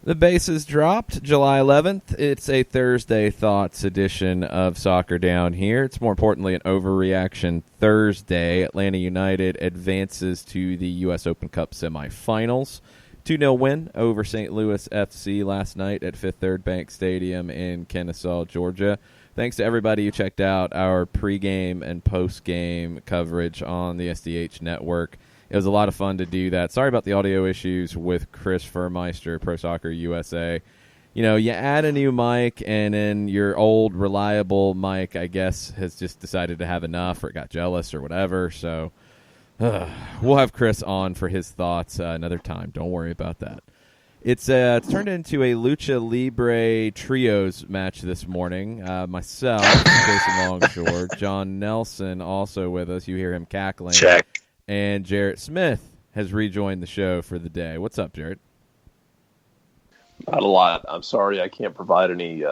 The bases dropped July 11th. It's a Thursday Thoughts edition of Soccer Down Here. It's more importantly an overreaction Thursday. Atlanta United advances to the U.S. Open Cup semifinals. 2-0 win over St. Louis FC last night at Fifth Third Bank Stadium in Kennesaw, Georgia. Thanks to everybody who checked out our pregame and postgame coverage on the SDH network. It was a lot of fun to do that. Sorry about the audio issues with Chris Furmeister, Pro Soccer USA. You know, you add a new mic, and then your old reliable mic, I guess, has just decided to have enough or got jealous or whatever. So we'll have Chris on for his thoughts another time. Don't worry about that. It's turned into a Lucha Libre Trios match this morning. Myself, Jason Longshore, John Nelson also with us. You hear him cackling. Check. And Jarrett Smith has rejoined the show for the day. What's up, Jarrett? Not a lot. I'm sorry I can't provide any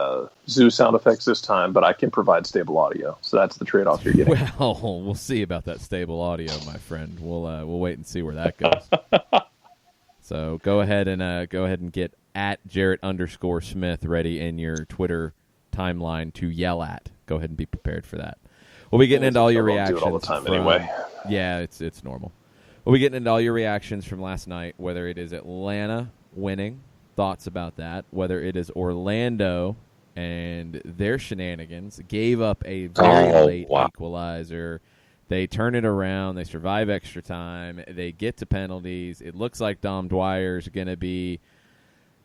zoo sound effects this time, but I can provide stable audio. So that's the trade-off you're getting. Well, we'll see about that stable audio, my friend. We'll wait and see where that goes. So go ahead and get at Jarrett_Smith ready in your Twitter timeline to yell at. Go ahead and be prepared for that. We'll be getting into all your reactions. Do it all the time anyway. Yeah, it's normal. We'll be getting into all your reactions from last night, whether it is Atlanta winning, thoughts about that, whether it is Orlando and their shenanigans, gave up a very late equalizer. They turn it around. They survive extra time. They get to penalties. It looks like Dom Dwyer's going to be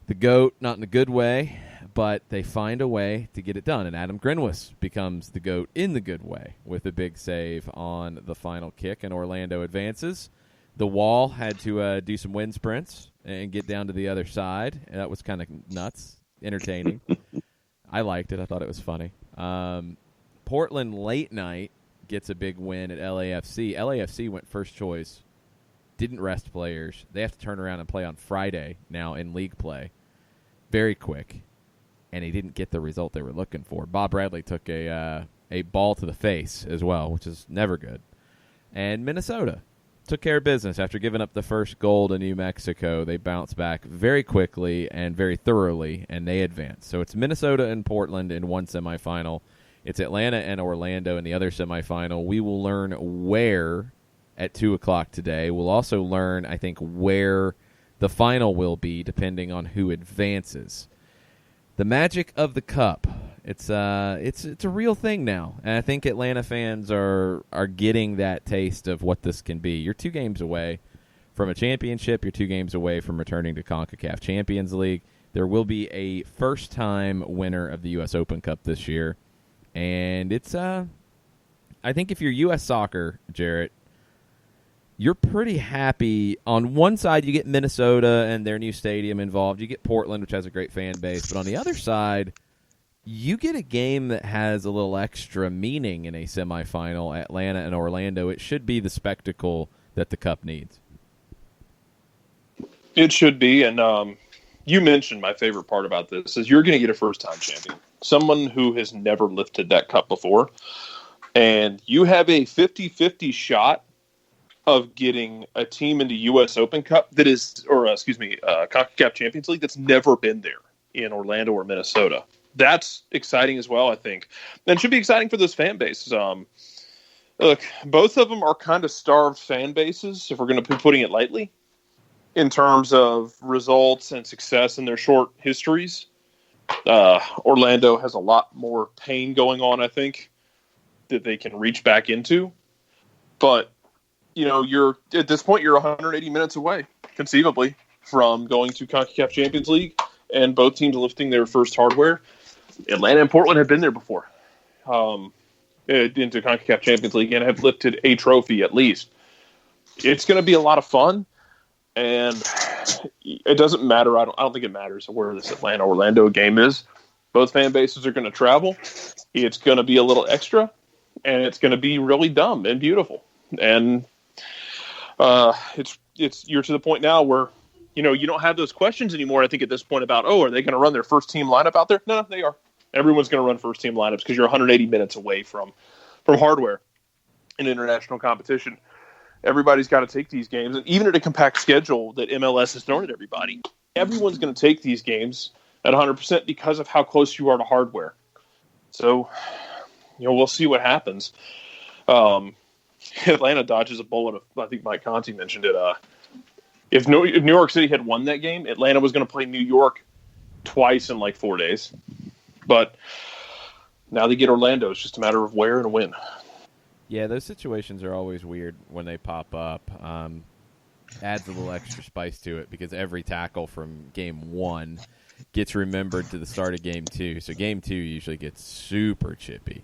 the GOAT, not in a good way, but they find a way to get it done. And Adam Grinwis becomes the GOAT in the good way with a big save on the final kick, and Orlando advances. The Wall had to do some wind sprints and get down to the other side. And that was kind of nuts, entertaining. I liked it. I thought it was funny. Portland late night gets a big win at LAFC. LAFC went first choice, didn't rest players. They have to turn around and play on Friday now in league play. Very quick, and he didn't get the result they were looking for. Bob Bradley took a ball to the face as well, which is never good. And Minnesota took care of business after giving up the first goal to New Mexico. They bounced back very quickly and very thoroughly, and they advanced. So it's Minnesota and Portland in one semifinal. It's Atlanta and Orlando in the other semifinal. We will learn where at 2 o'clock today. We'll also learn, I think, where the final will be depending on who advances. The magic of the cup. It's a real thing now. And I think Atlanta fans are getting that taste of what this can be. You're 2 games away from a championship. You're 2 games away from returning to CONCACAF Champions League. There will be a first-time winner of the U.S. Open Cup this year. And it's I think if you're U.S. Soccer, Jarrett, you're pretty happy. On one side, you get Minnesota and their new stadium involved. You get Portland, which has a great fan base. But on the other side, you get a game that has a little extra meaning in a semifinal, Atlanta and Orlando. It should be the spectacle that the Cup needs. It should be, and you mentioned my favorite part about this is you're going to get a first-time champion, someone who has never lifted that cup before, and you have a 50-50 shot of getting a team into U.S. Open Cup that is, CONCACAF Champions League that's never been there in Orlando or Minnesota. That's exciting as well, I think. And it should be exciting for those fan bases. Look, both of them are kind of starved fan bases, if we're going to be putting it lightly, in terms of results and success in their short histories. Orlando has a lot more pain going on, I think, that they can reach back into. But, you know, at this point, you're 180 minutes away, conceivably, from going to CONCACAF Champions League and both teams lifting their first hardware. Atlanta and Portland have been there before into CONCACAF Champions League and have lifted a trophy at least. It's going to be a lot of fun, and it doesn't matter. I don't think it matters where this Atlanta-Orlando game is. Both fan bases are going to travel. It's going to be a little extra, and it's going to be really dumb and beautiful. And you're to the point now where, you don't have those questions anymore. I think at this point about, are they going to run their first team lineup out there? No, they are. Everyone's going to run first team lineups because you're 180 minutes away from hardware in international competition. Everybody's got to take these games, and even at a compact schedule that MLS has thrown at everybody, everyone's going to take these games at 100% because of how close you are to hardware. So, we'll see what happens. Atlanta dodges a bullet. I think Mike Conti mentioned it. If New York City had won that game, Atlanta was going to play New York twice in like 4 days. But now they get Orlando. It's just a matter of where and when. Yeah, those situations are always weird when they pop up. Adds a little extra spice to it because every tackle from game 1 gets remembered to the start of game 2. So game 2 usually gets super chippy.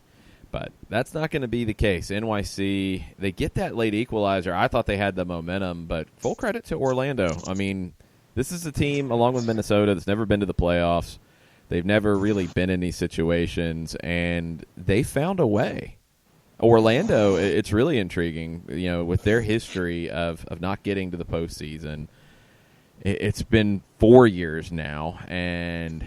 But that's not going to be the case. NYC, they get that late equalizer. I thought they had the momentum, but full credit to Orlando. I mean, this is a team, along with Minnesota, that's never been to the playoffs. They've never really been in these situations, and they found a way. Orlando, it's really intriguing, with their history of not getting to the postseason. It's been 4 years now, and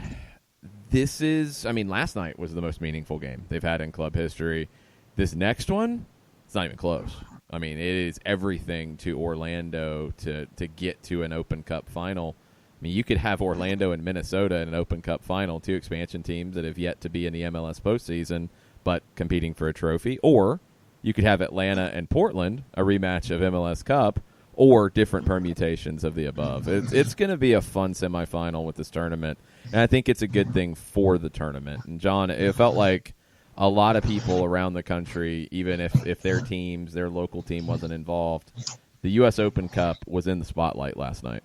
last night was the most meaningful game they've had in club history. This next one, it's not even close. I mean, it is everything to Orlando to get to an Open Cup final. I mean, you could have Orlando and Minnesota in an Open Cup final, 2 expansion teams that have yet to be in the MLS postseason, but competing for a trophy. Or you could have Atlanta and Portland, a rematch of MLS Cup, or different permutations of the above. It's going to be a fun semifinal with this tournament, and I think it's a good thing for the tournament. And, John, it felt like a lot of people around the country, even if their local team wasn't involved, the U.S. Open Cup was in the spotlight last night.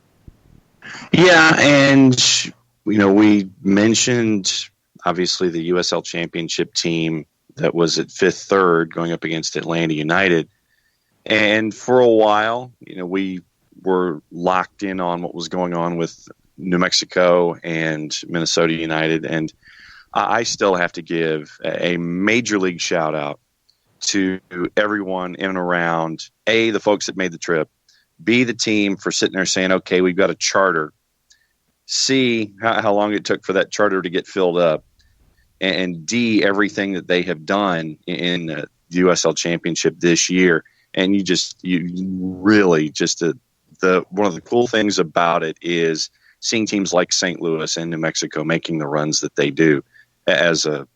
Yeah, and, we mentioned, obviously, the USL Championship team that was at 5th third going up against Atlanta United. And for a while, we were locked in on what was going on with New Mexico and Minnesota United. And I still have to give a major league shout out to everyone in and around, A, the folks that made the trip, B, the team for sitting there saying, okay, we've got a charter, C, how long it took for that charter to get filled up, and D, everything that they have done in the USL Championship this year. And you really one of the cool things about it is seeing teams like St. Louis and New Mexico making the runs that they do as a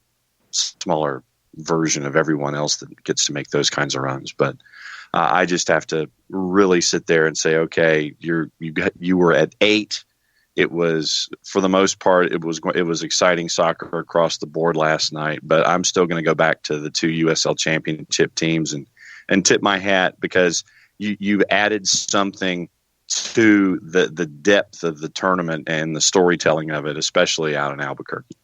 smaller version of everyone else that gets to make those kinds of runs. But I just have to really sit there and say, okay, you were at 8. It was, for the most part, it was exciting soccer across the board last night. But I'm still going to go back to the 2 USL Championship teams and tip my hat because you added something to the depth of the tournament and the storytelling of it, especially out in Albuquerque.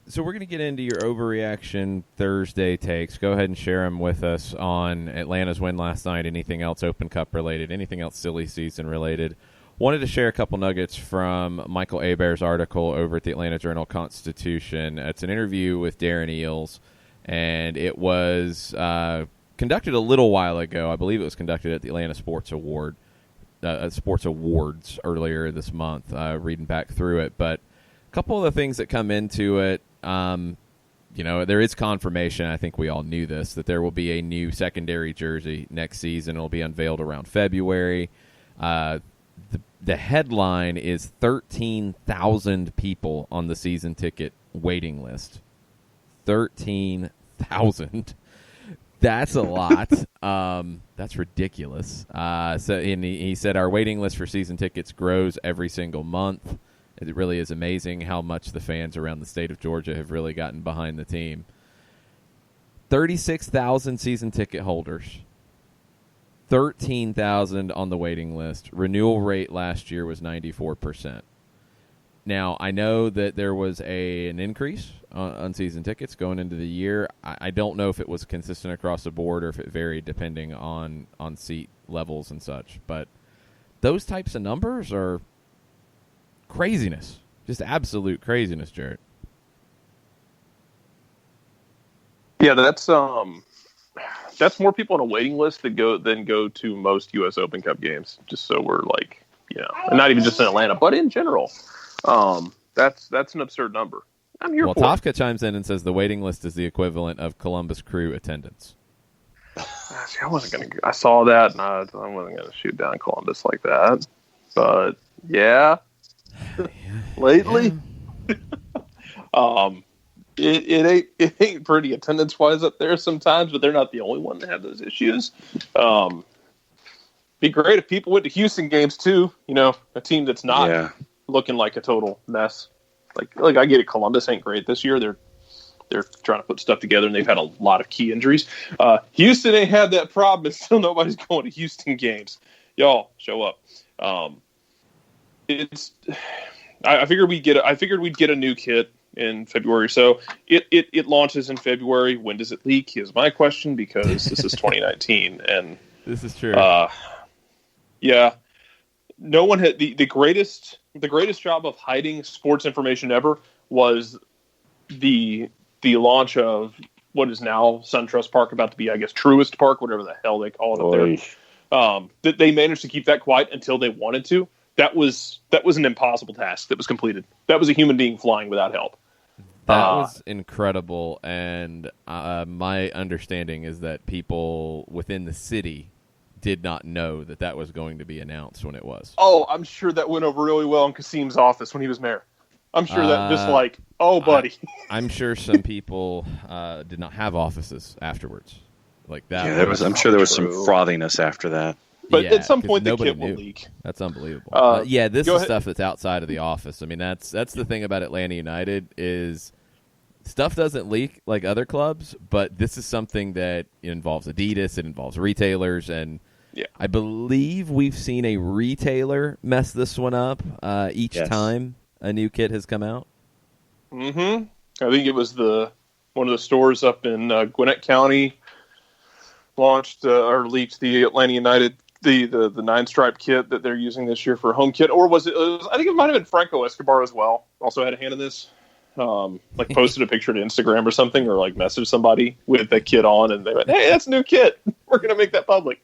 So we're going to get into your overreaction Thursday takes. Go ahead and share them with us on Atlanta's win last night, anything else Open Cup related, anything else silly season related. Wanted to share a couple nuggets from Michael Hebert's article over at the Atlanta Journal-Constitution. It's an interview with Darren Eales, and it was conducted a little while ago. I believe it was conducted at the Atlanta Sports Awards earlier this month, reading back through it. But a couple of the things that come into it, there is confirmation, I think we all knew this, that there will be a new secondary jersey next season. It will be unveiled around February. The headline is 13,000 people on the season ticket waiting list. 13,000. That's a lot. That's ridiculous. He said our waiting list for season tickets grows every single month. It really is amazing how much the fans around the state of Georgia have really gotten behind the team. 36,000 season ticket holders. 13,000 on the waiting list. Renewal rate last year was 94%. Now, I know that there was an increase on season tickets going into the year. I don't know if it was consistent across the board or if it varied depending on seat levels and such. But those types of numbers are craziness. Just absolute craziness, Jarrett. Yeah, that's more people on a waiting list that go to most U.S. Open Cup games. Just so we're like, and not even just in Atlanta, but in general, that's an absurd number. I'm here for it. Tofka chimes in and says the waiting list is the equivalent of Columbus Crew attendance. I saw that, and I wasn't gonna shoot down Columbus like that. But yeah. Lately, it ain't pretty attendance wise up there sometimes, but they're not the only one that have those issues. Be great if people went to Houston games too. A team that's not looking like a total mess. Like I get it. Columbus ain't great this year. They're trying to put stuff together, and they've had a lot of key injuries. Houston ain't had that problem, and still nobody's going to Houston games. Y'all show up. I figured we'd get a new kit in February. So it launches in February. When does it leak? Is my question, because this is 2019, and this is true. Yeah, no one had the greatest job of hiding sports information ever was the launch of what is now SunTrust Park, about to be, I guess, Truist Park, whatever the hell they call it up there. That they managed to keep that quiet until they wanted to. That was an impossible task that was completed. That was a human being flying without help. That was incredible, and my understanding is that people within the city did not know that was going to be announced when it was. Oh, I'm sure that went over really well in Kasim's office when he was mayor. I'm sure that just like, buddy. I'm sure some people did not have offices afterwards. Like that. Yeah, I'm sure there was some frothiness after that. But at some point, the kit will leak. That's unbelievable. This is stuff that's outside of the office. I mean, that's the thing about Atlanta United is stuff doesn't leak like other clubs, but this is something that involves Adidas, it involves retailers, and I believe we've seen a retailer mess this one up each time a new kit has come out. Mm-hmm. I think it was one of the stores up in Gwinnett County launched or leaked the Atlanta United the 9-stripe kit that they're using this year for home kit, or was it? I think it might have been Franco Escobar as well. Also had a hand in this. Posted a picture to Instagram or something, or messaged somebody with that kit on, and they went, "Hey, that's a new kit. We're gonna make that public."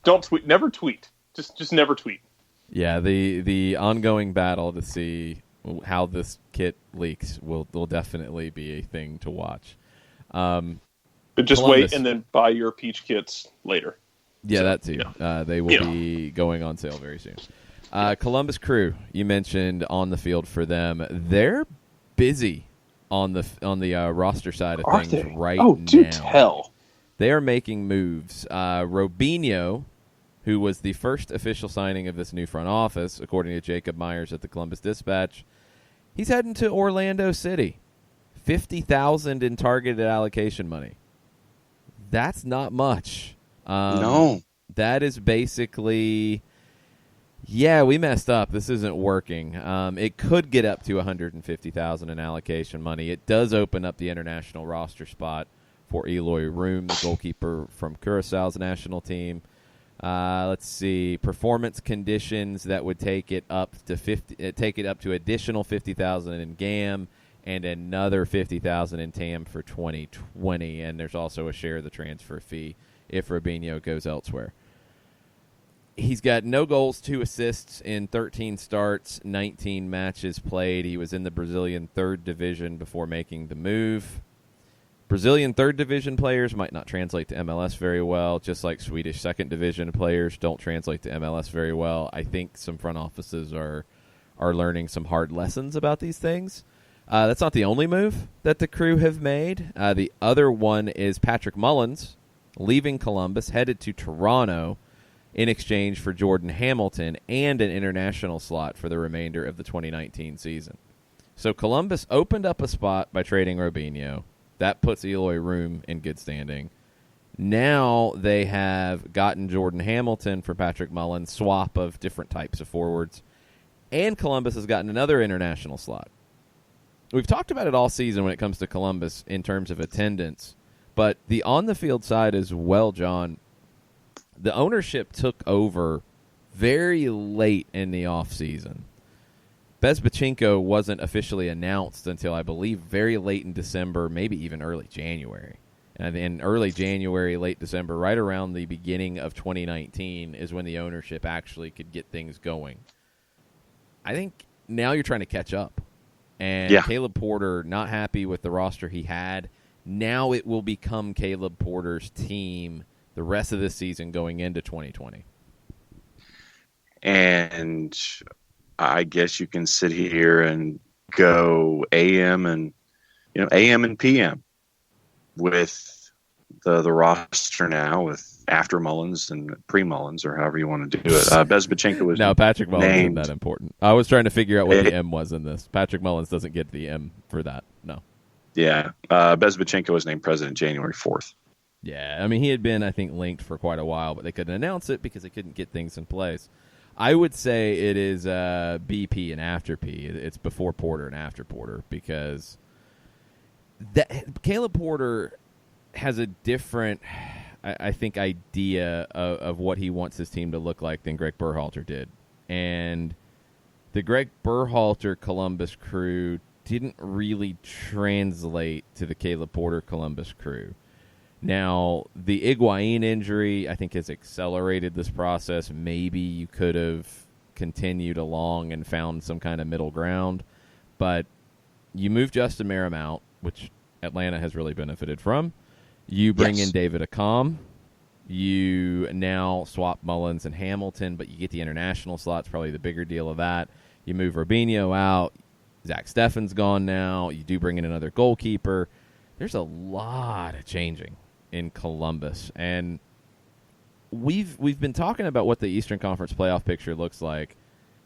Don't tweet. Never tweet. Just never tweet. Yeah, the ongoing battle to see how this kit leaks will definitely be a thing to watch. But just wait and then buy your peach kits later. Yeah, that too. They will be going on sale very soon. Columbus Crew, you mentioned on the field for them. They're busy on the roster side of things right now. Oh, do tell. They are making moves. Robinho, who was the first official signing of this new front office, according to Jacob Myers at the Columbus Dispatch, he's heading to Orlando City. $50,000 in targeted allocation money. That's not much. No. That is basically, we messed up. This isn't working. It could get up to $150,000 in allocation money. It does open up the international roster spot for Eloy Room, the goalkeeper from Curaçao's national team. Let's see, performance conditions that would take it up to additional $50,000 in GAM and another $50,000 in TAM for 2020. And there's also a share of the transfer fee if Robinho goes elsewhere. He's got no goals, 2 assists in 13 starts, 19 matches played. He was in the Brazilian 3rd division before making the move. Brazilian 3rd division players might not translate to MLS very well, just like Swedish 2nd division players don't translate to MLS very well. I think some front offices are learning some hard lessons about these things. That's not the only move that the Crew have made. The other one is Patrick Mullins leaving Columbus, headed to Toronto in exchange for Jordan Hamilton and an international slot for the remainder of the 2019 season. So Columbus opened up a spot by trading Robinho. That puts Eloy Room in good standing. Now they have gotten Jordan Hamilton for Patrick Mullins, swap of different types of forwards, and Columbus has gotten another international slot. We've talked about it all season when it comes to Columbus in terms of attendance, but the on-the-field side as well, John, the ownership took over very late in the offseason. Bezbachenko wasn't officially announced until, I believe, very late in December, maybe even early January. And in early January, late December, right around the beginning of 2019 is when the ownership actually could get things going. I think now you're trying to catch up. And Caleb Porter, not happy with the roster he had. Now it will become Caleb Porter's team the rest of this season going into 2020. And I guess you can sit here and go AM and PM with the roster now, with after Mullins and pre-Mullins, or however you want to do it. Bezbachenko was Patrick Mullins named. isn't that important. I was trying to figure out what the M was in this. Patrick Mullins doesn't get the M for that. No. Yeah. Bezbachenko was named president January 4th. Yeah. I mean, he had been, I think, linked for quite a while, but they couldn't announce it because they couldn't get things in place. I would say it is BP and after P. It's before Porter and after Porter, because Caleb Porter has a different, I think, idea of what he wants his team to look like than Greg Berhalter did. And the Greg Berhalter Columbus crew didn't really translate to the Caleb Porter Columbus crew. Now, the Higuain injury, I think, has accelerated this process. Maybe you could have continued along and found some kind of middle ground. But you move Justin Merrim out, which Atlanta has really benefited from. You bring in David Accam. You now swap Mullins and Hamilton, but you get the international slots, probably the bigger deal of that. You move Rubinho out. Zach Steffen's gone now. You do bring in another goalkeeper. There's a lot of changing in Columbus, and we've been talking about what the Eastern Conference playoff picture looks like.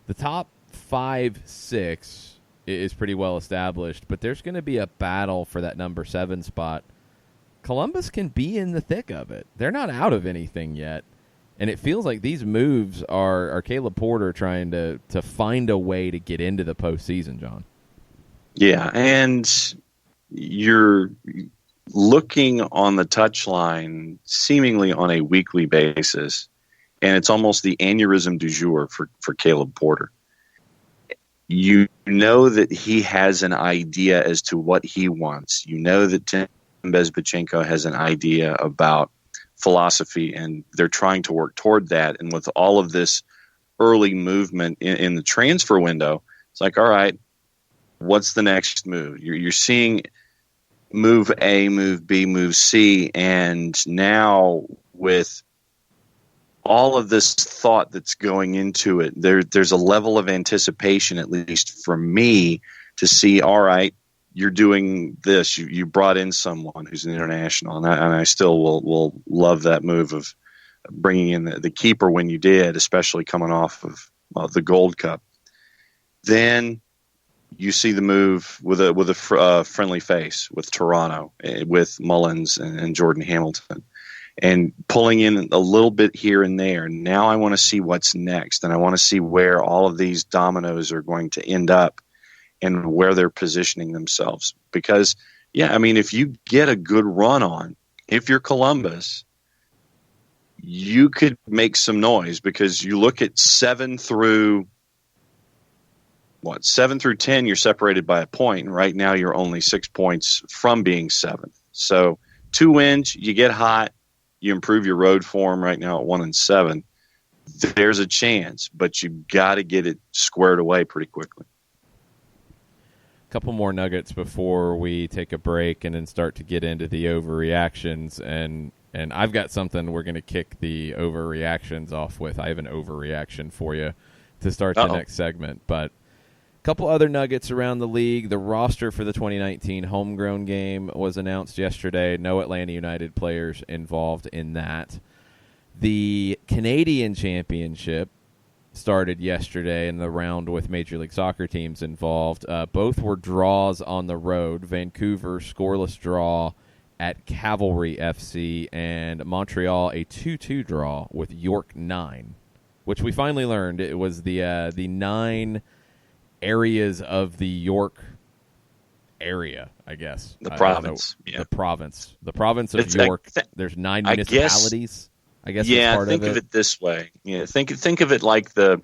The top 5-6 is pretty well established, but there's going to be a battle for that number 7 spot. Columbus can be in the thick of it. They're not out of anything yet, and it feels like these moves are Caleb Porter trying to find a way to get into the postseason, John. Yeah, and you're looking on the touchline seemingly on a weekly basis, and it's almost the aneurysm du jour for Caleb Porter. You know that he has an idea as to what he wants. You know that Tim Bezbachenko has an idea about philosophy, and they're trying to work toward that. And with all of this early movement in the transfer window, it's like, all right, what's the next move? You're seeing move A, move B, move C, and now with all of this thought that's going into it, there's a level of anticipation, at least for me, to see, all right, you're doing this. You brought in someone who's an international, and I still will love that move of bringing in the keeper when you did, especially coming off of the Gold Cup. Then you see the move with a friendly face with Toronto, with Mullins and Jordan Hamilton, and pulling in a little bit here and there. Now I want to see what's next, and I want to see where all of these dominoes are going to end up and where they're positioning themselves. Because, yeah, I mean, if you get a good run on, if you're Columbus, you could make some noise, because you look at 7 through 10, you're separated by a point, and right now you're only 6 points from being 7th. So 2 wins, you get hot, you improve your road form right now at 1-7. There's a chance, but you got to get it squared away pretty quickly. Couple more nuggets before we take a break and then start to get into the overreactions, and I've got something we're going to kick the overreactions off with. I have an overreaction for you to start the next segment, but a couple other nuggets around the league. The roster for the 2019 homegrown game was announced yesterday. No Atlanta United players involved in that. The Canadian Championship started yesterday in the round with Major League Soccer teams involved. Both were draws on the road. Vancouver, scoreless draw at Cavalry FC, and Montreal, a 2-2 draw with York 9, which we finally learned it was the 9 areas of the York area, I guess. The province. Yeah. The province of York. There's 9 municipalities. I guess yeah, part think of it this way. Yeah, think of it like the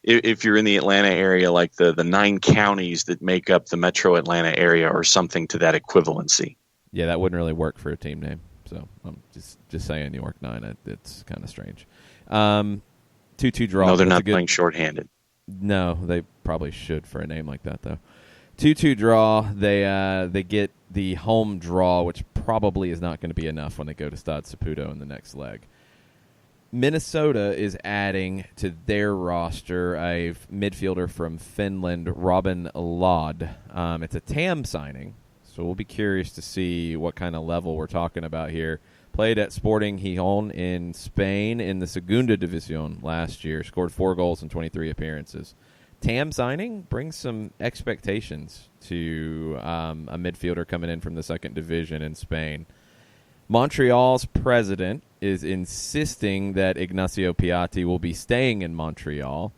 if you're in the Atlanta area, like the 9 counties that make up the metro Atlanta area or something to that equivalency. Yeah, that wouldn't really work for a team name. So I'm just saying New York 9. It's kind of strange. 2-2 draw. No, they're not playing shorthanded. No, they probably should for a name like that, though. 2-2 draw. They get the home draw, which probably is not going to be enough when they go to Stade Saputo in the next leg. Minnesota is adding to their roster a midfielder from Finland, Robin Lod. It's a TAM signing, so we'll be curious to see what kind of level we're talking about here. Played at Sporting Gijón in Spain in the Segunda División last year. Scored 4 goals in 23 appearances. TAM signing brings some expectations to a midfielder coming in from the second division in Spain. Montreal's president is insisting that Ignacio Piatti will be staying in Montreal.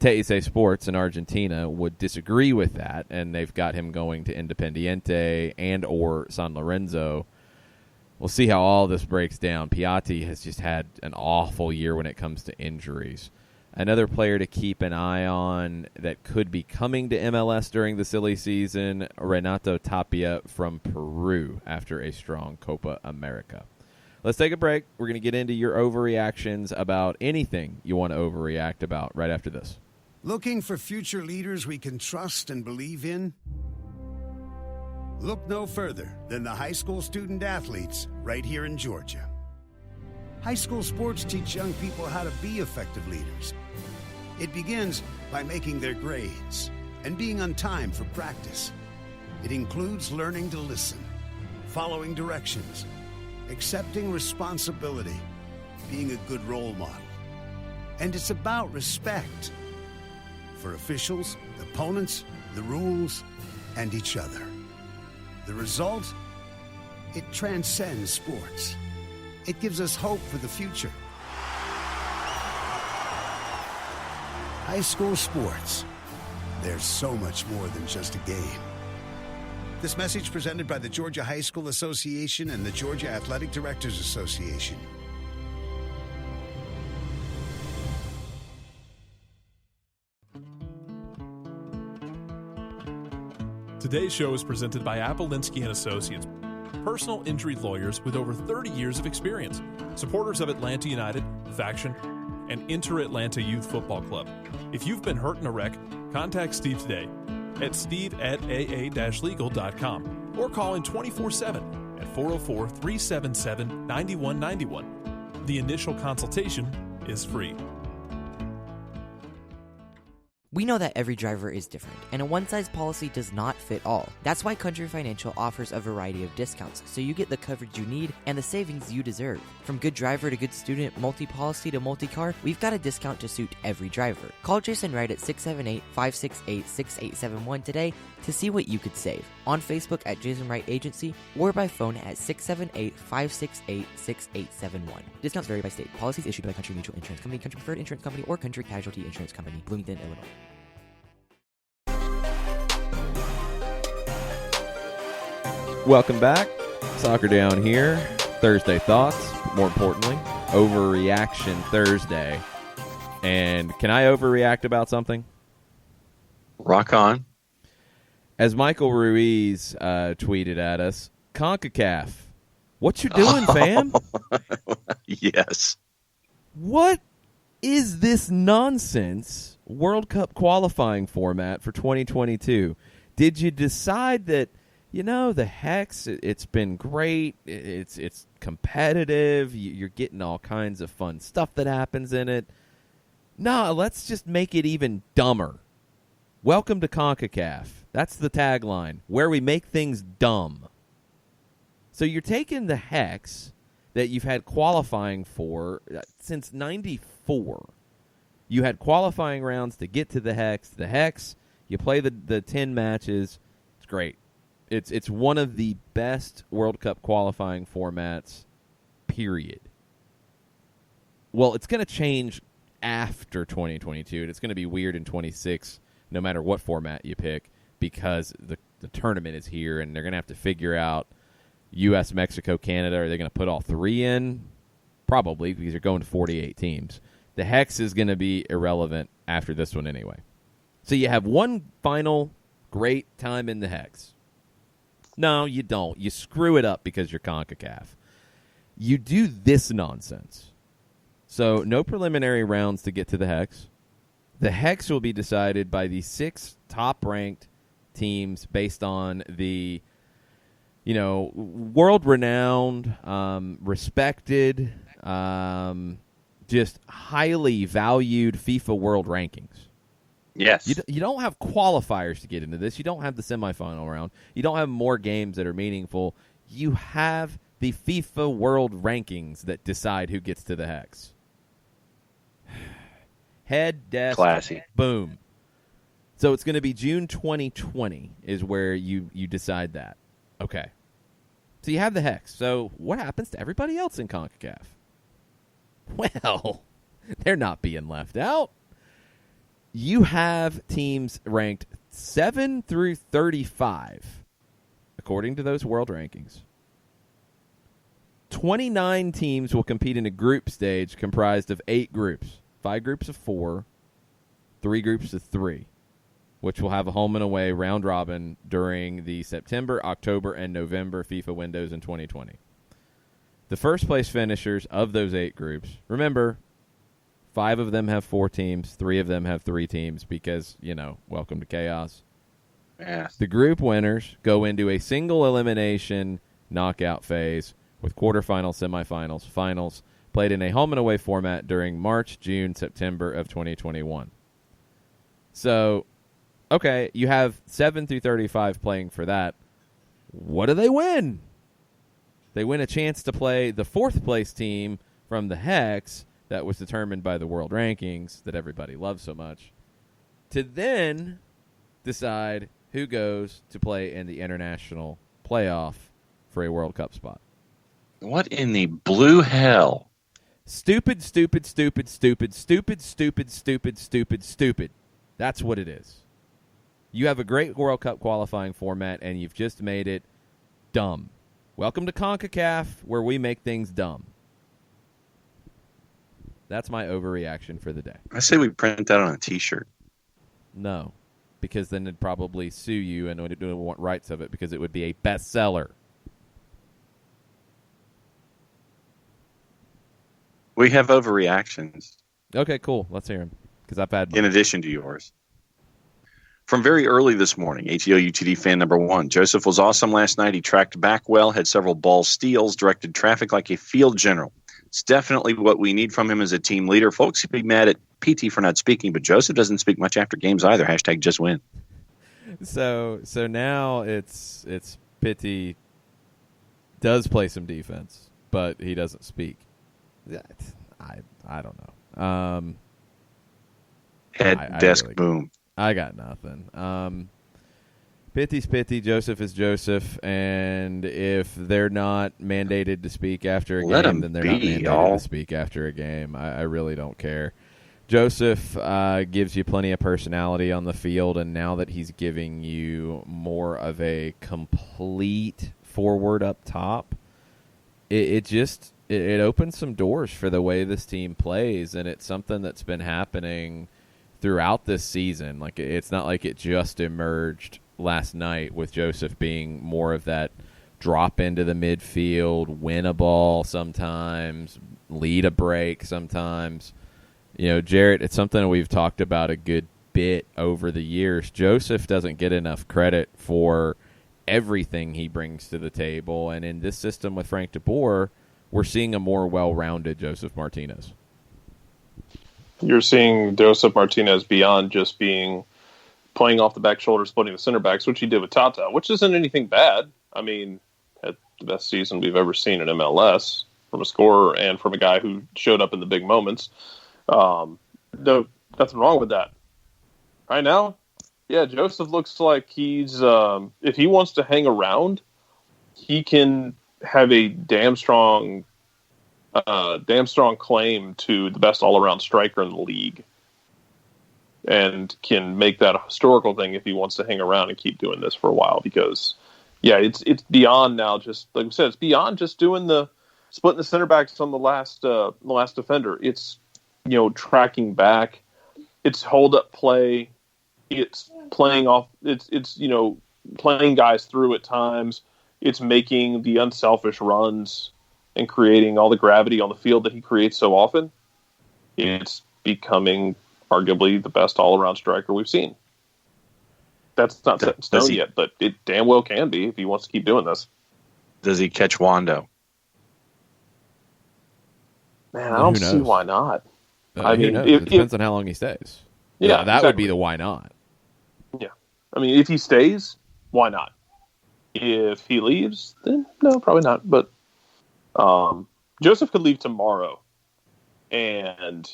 TIC Sports in Argentina would disagree with that, and they've got him going to Independiente and or San Lorenzo. We'll see how all this breaks down. Piatti has just had an awful year when it comes to injuries. Another player to keep an eye on that could be coming to MLS during the silly season, Renato Tapia from Peru after a strong Copa America. Let's take a break. We're going to get into your overreactions about anything you want to overreact about right after this. Looking for future leaders we can trust and believe in? Look no further than the high school student athletes right here in Georgia. High school sports teach young people how to be effective leaders. It begins by making their grades and being on time for practice. It includes learning to listen, following directions, accepting responsibility, being a good role model. And it's about respect for officials, opponents, the rules, and each other. The result? It transcends sports. It gives us hope for the future. High school sports. There's so much more than just a game. This message presented by the Georgia High School Association and the Georgia Athletic Directors Association. Today's show is presented by Appolinsky & Associates, personal injury lawyers with over 30 years of experience, supporters of Atlanta United, Faction, and Inter-Atlanta Youth Football Club. If you've been hurt in a wreck, contact Steve today at steve@aa-legal.com or call in 24/7 at 404-377-9191. The initial consultation is free. We know that every driver is different, and a one-size policy does not fit all. That's why Country Financial offers a variety of discounts, so you get the coverage you need and the savings you deserve. From good driver to good student, multi-policy to multi-car, we've got a discount to suit every driver. Call Jason Wright at 678-568-6871 today to see what you could save. On Facebook at Jason Wright Agency or by phone at 678-568-6871. Discounts vary by state. Policies issued by Country Mutual Insurance Company, Country Preferred Insurance Company, or Country Casualty Insurance Company, Bloomington, Illinois. Welcome back. Soccer Down here. Thursday thoughts, but more importantly, Overreaction Thursday. And can I overreact about something? Rock on. As Michael Ruiz tweeted at us, CONCACAF, what you doing, fam? Yes. What is this nonsense World Cup qualifying format for 2022? Did you decide that, you know, the Hex, it's been great, it's competitive, you're getting all kinds of fun stuff that happens in it? No, let's just make it even dumber. Welcome to CONCACAF. That's the tagline, where we make things dumb. So you're taking the Hex that you've had qualifying for since 94. You had qualifying rounds to get to the Hex. The Hex, you play the 10 matches. It's great. It's one of the best World Cup qualifying formats, period. Well, it's going to change after 2022. It's going to be weird in 26, no matter what format you pick, because the tournament is here, and they're going to have to figure out U.S., Mexico, Canada. Are they going to put all three in? Probably, because you're going to 48 teams. The hex is going to be irrelevant after this one anyway. So you have one final great time in the hex. No, you don't. You screw it up because you're CONCACAF. You do this nonsense. So no preliminary rounds to get to the hex. The hex will be decided by the 6 top-ranked teams based on the, world-renowned, respected, just highly valued FIFA World Rankings. Yes. You don't have qualifiers to get into this. You don't have the semifinal round. You don't have more games that are meaningful. You have the FIFA World Rankings that decide who gets to the hex. Head, desk, classy. Boom. So it's going to be June 2020 is where you decide that. Okay. So you have the hex. So what happens to everybody else in CONCACAF? Well, they're not being left out. You have teams ranked 7 through 35, according to those world rankings. 29 teams will compete in a group stage comprised of 8 groups. 5 groups of 4, 3 groups of 3, which will have a home and away round robin during the September, October, and November FIFA windows in 2020. The first place finishers of those 8 groups, remember, 5 of them have 4 teams, 3 of them have 3 teams because, welcome to chaos. Yes. The group winners go into a single elimination knockout phase with quarterfinals, semifinals, finals, played in a home and away format during March, June, September of 2021. So, okay, you have 7 through 35 playing for that. What do they win? They win a chance to play the 4th place team from the hex that was determined by the world rankings that everybody loves so much, to then decide who goes to play in the international playoff for a World Cup spot. What in the blue hell? Stupid. That's what it is. You have a great World Cup qualifying format, and you've just made it dumb. Welcome to CONCACAF, where we make things dumb. That's my overreaction for the day. I say we print that on a T-shirt. No, because then they'd probably sue you and would want rights of it because it would be a bestseller. We have overreactions. Okay, cool. Let's hear them because I've had in addition to yours. From very early this morning, ATO UTD fan number 1. Joseph was awesome last night. He tracked back well, had several ball steals, directed traffic like a field general. It's definitely what we need from him as a team leader. Folks would be mad at PT for not speaking, but Joseph doesn't speak much after games either. Hashtag just win. So now it's Pitty does play some defense, but he doesn't speak. I don't know. Head, desk, boom. I got nothing. Pitty's Pitty, Joseph is Joseph, and if they're not mandated to speak after a game, then they're not mandated to speak after a game. I really don't care. Joseph gives you plenty of personality on the field, and now that he's giving you more of a complete forward up top, it opens some doors for the way this team plays, and it's something that's been happening throughout this season. Like, it's not like it just emerged last night with Joseph being more of that drop into the midfield, win a ball sometimes, lead a break sometimes. Jarrett, it's something that we've talked about a good bit over the years. Joseph doesn't get enough credit for everything he brings to the table, and in this system with Frank de Boer, we're seeing a more well-rounded Joseph Martinez. You're seeing Joseph Martinez beyond just being playing off the back shoulder, splitting the center backs, which he did with Tata, which isn't anything bad. I mean, had the best season we've ever seen in MLS from a scorer and from a guy who showed up in the big moments. No, nothing wrong with that. Right now, yeah, Joseph looks like he's if he wants to hang around, he can have a damn strong claim to the best all-around striker in the league, and can make that a historical thing if he wants to hang around and keep doing this for a while. Because, yeah, it's beyond now. Just like we said, it's beyond just doing the splitting the center backs on the last defender. It's tracking back. It's hold-up play. It's playing off. It's playing guys through at times. It's making the unselfish runs and creating all the gravity on the field that he creates so often. It's becoming arguably the best all-around striker we've seen. That's not set in stone yet, but it damn well can be if he wants to keep doing this. Does he catch Wando? Man, I don't see why not. I mean, it depends on how long he stays. Yeah, that would be the why not. Yeah. I mean, if he stays, why not? If he leaves, then no, probably not. But Joseph could leave tomorrow, and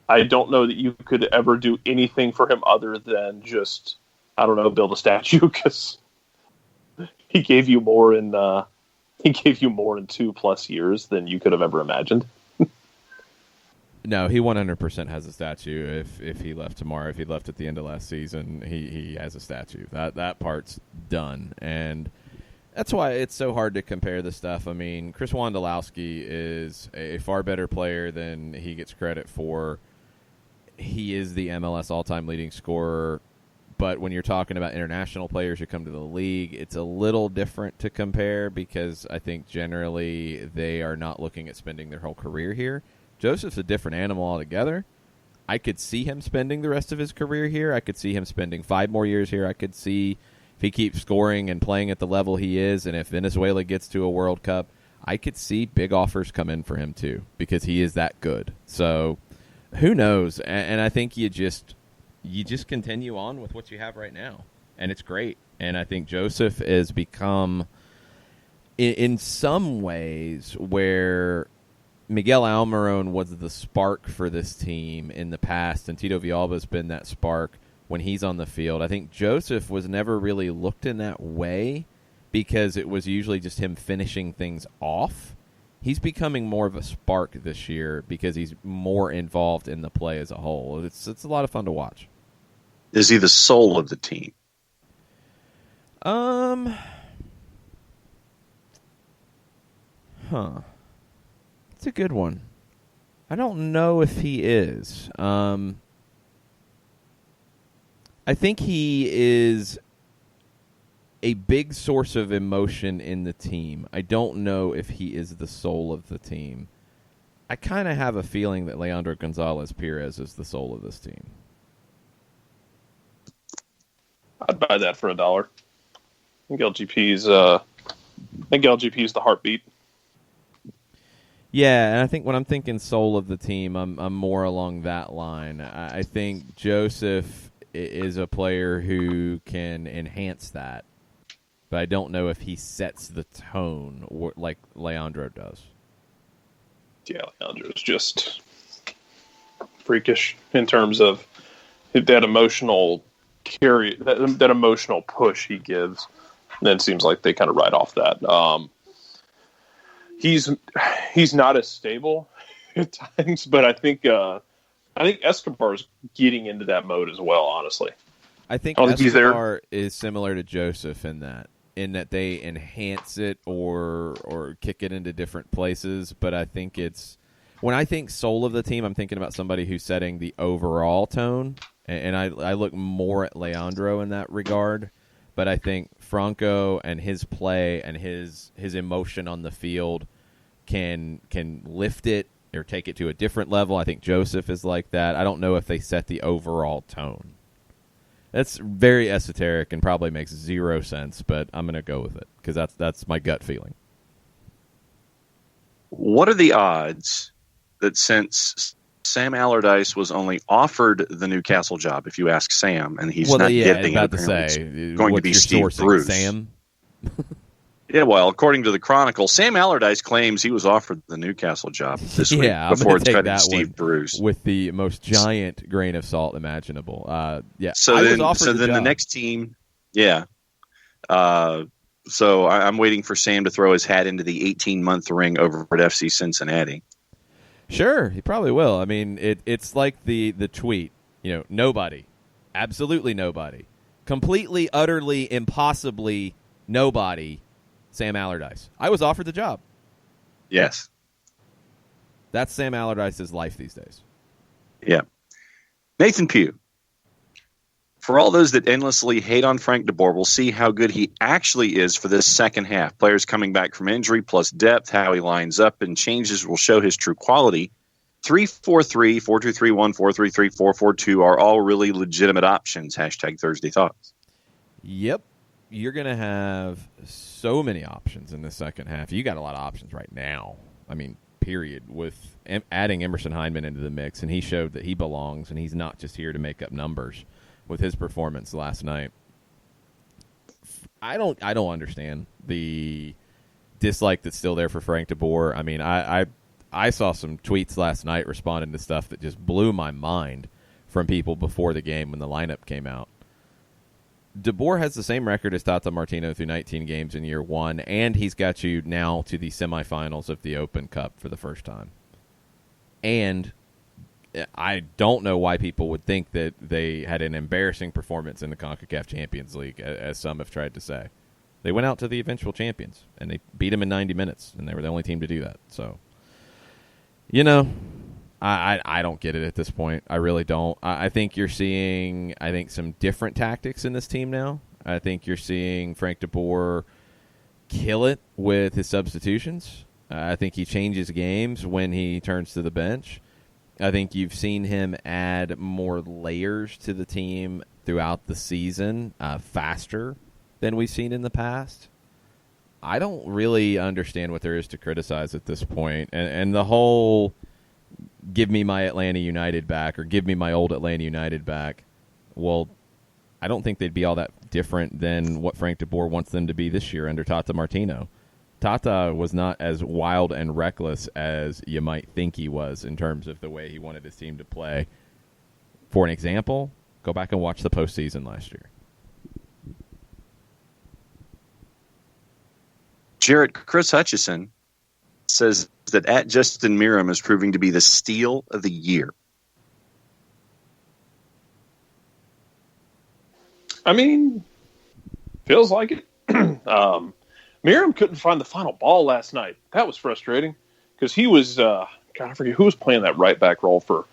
I don't know that you could ever do anything for him other than just, I don't know, build a statue, because he gave you more in 2+ years than you could have ever imagined. No, he 100% has a statue. If he left tomorrow, if he left at the end of last season, he has a statue. That part's done, and that's why it's so hard to compare the stuff. I mean, Chris Wondolowski is a far better player than he gets credit for. He is the MLS all-time leading scorer, but when you're talking about international players who come to the league, it's a little different to compare, because I think generally they are not looking at spending their whole career here. Joseph's a different animal altogether. I could see him spending the rest of his career here. I could see him spending 5 more years here. I could see if he keeps scoring and playing at the level he is, and if Venezuela gets to a World Cup, I could see big offers come in for him too, because he is that good. So who knows? And I think you just continue on with what you have right now, and it's great. And I think Joseph has become, in some ways, where Miguel Almiron was the spark for this team in the past, and Tito Villalba's been that spark when he's on the field. I think Joseph was never really looked in that way, because it was usually just him finishing things off. He's becoming more of a spark this year because he's more involved in the play as a whole. It's a lot of fun to watch. Is he the soul of the team? It's a good one. I don't know if he is. I think he is a big source of emotion in the team. I don't know if he is the soul of the team. I kind of have a feeling that Leandro Gonzalez Perez is the soul of this team. I'd buy that for $1. I think LGP's the heartbeat. Yeah, and I think when I'm thinking soul of the team, I'm more along that line. I think Joseph is a player who can enhance that, but I don't know if he sets the tone like Leandro does. Yeah, Leandro's just freakish in terms of that emotional carry, that emotional push he gives. And then it seems like they kind of ride off that. He's not as stable at times, but I think Escobar's getting into that mode as well, honestly. I think Escobar is similar to Joseph in that they enhance it or kick it into different places. But I think when I think soul of the team, I'm thinking about somebody who's setting the overall tone, and I look more at Leandro in that regard. But I think Franco and his play and his emotion on the field can lift it or take it to a different level. I think Joseph is like that. I don't know if they set the overall tone. That's very esoteric and probably makes zero sense, but I'm going to go with it because that's my gut feeling. What are the odds that since Sam Allardyce was only offered the Newcastle job, if you ask Sam, and he's not getting it, going to be Steve Bruce. Sam? Yeah, well, according to the Chronicle, Sam Allardyce claims he was offered the Newcastle job this week before cutting Steve Bruce with the most giant grain of salt imaginable. So then the next team, So I'm waiting for Sam to throw his hat into the 18-month ring over at FC Cincinnati. Sure, he probably will. I mean, it's like the tweet. Nobody, absolutely nobody, completely, utterly, impossibly nobody. Sam Allardyce. I was offered the job. Yes. That's Sam Allardyce's life these days. Yeah. Nathan Pugh. For all those that endlessly hate on Frank DeBoer, we'll see how good he actually is for this second half. Players coming back from injury plus depth, how he lines up and changes will show his true quality. 3-4-3, 4-2-3-1, 4-3-3, 4-4-2 are all really legitimate options. Hashtag Thursday Thoughts. Yep. You're going to have so many options in the second half. You got a lot of options right now. I mean, period, with adding Emerson Hyndman into the mix, and he showed that he belongs, and he's not just here to make up numbers with his performance last night. I don't understand the dislike that's still there for Frank DeBoer. I mean, I saw some tweets last night responding to stuff that just blew my mind from people before the game when the lineup came out. DeBoer has the same record as Tata Martino through 19 games in year one, and he's got you now to the semifinals of the Open Cup for the first time. And I don't know why people would think that they had an embarrassing performance in the CONCACAF Champions League, as some have tried to say. They went out to the eventual champions, and they beat them in 90 minutes, and they were the only team to do that. So, you know, I don't get it at this point. I really don't. I think you're seeing, some different tactics in this team now. I think you're seeing Frank DeBoer kill it with his substitutions. I think he changes games when he turns to the bench. I think you've seen him add more layers to the team throughout the season faster than we've seen in the past. I don't really understand what there is to criticize at this point. And the whole give me my Atlanta United back or give me my old Atlanta United back, well, I don't think they'd be all that different than what Frank DeBoer wants them to be this year under Tata Martino. Tata was not as wild and reckless as you might think he was in terms of the way he wanted his team to play. For an example, go back and watch the postseason last year. Jarrett, Chris Hutchison says that at Justin Meram is proving to be the steal of the year. I mean, feels like it. Meram couldn't find the final ball last night. That was frustrating because he was, I forget who was playing that right back role for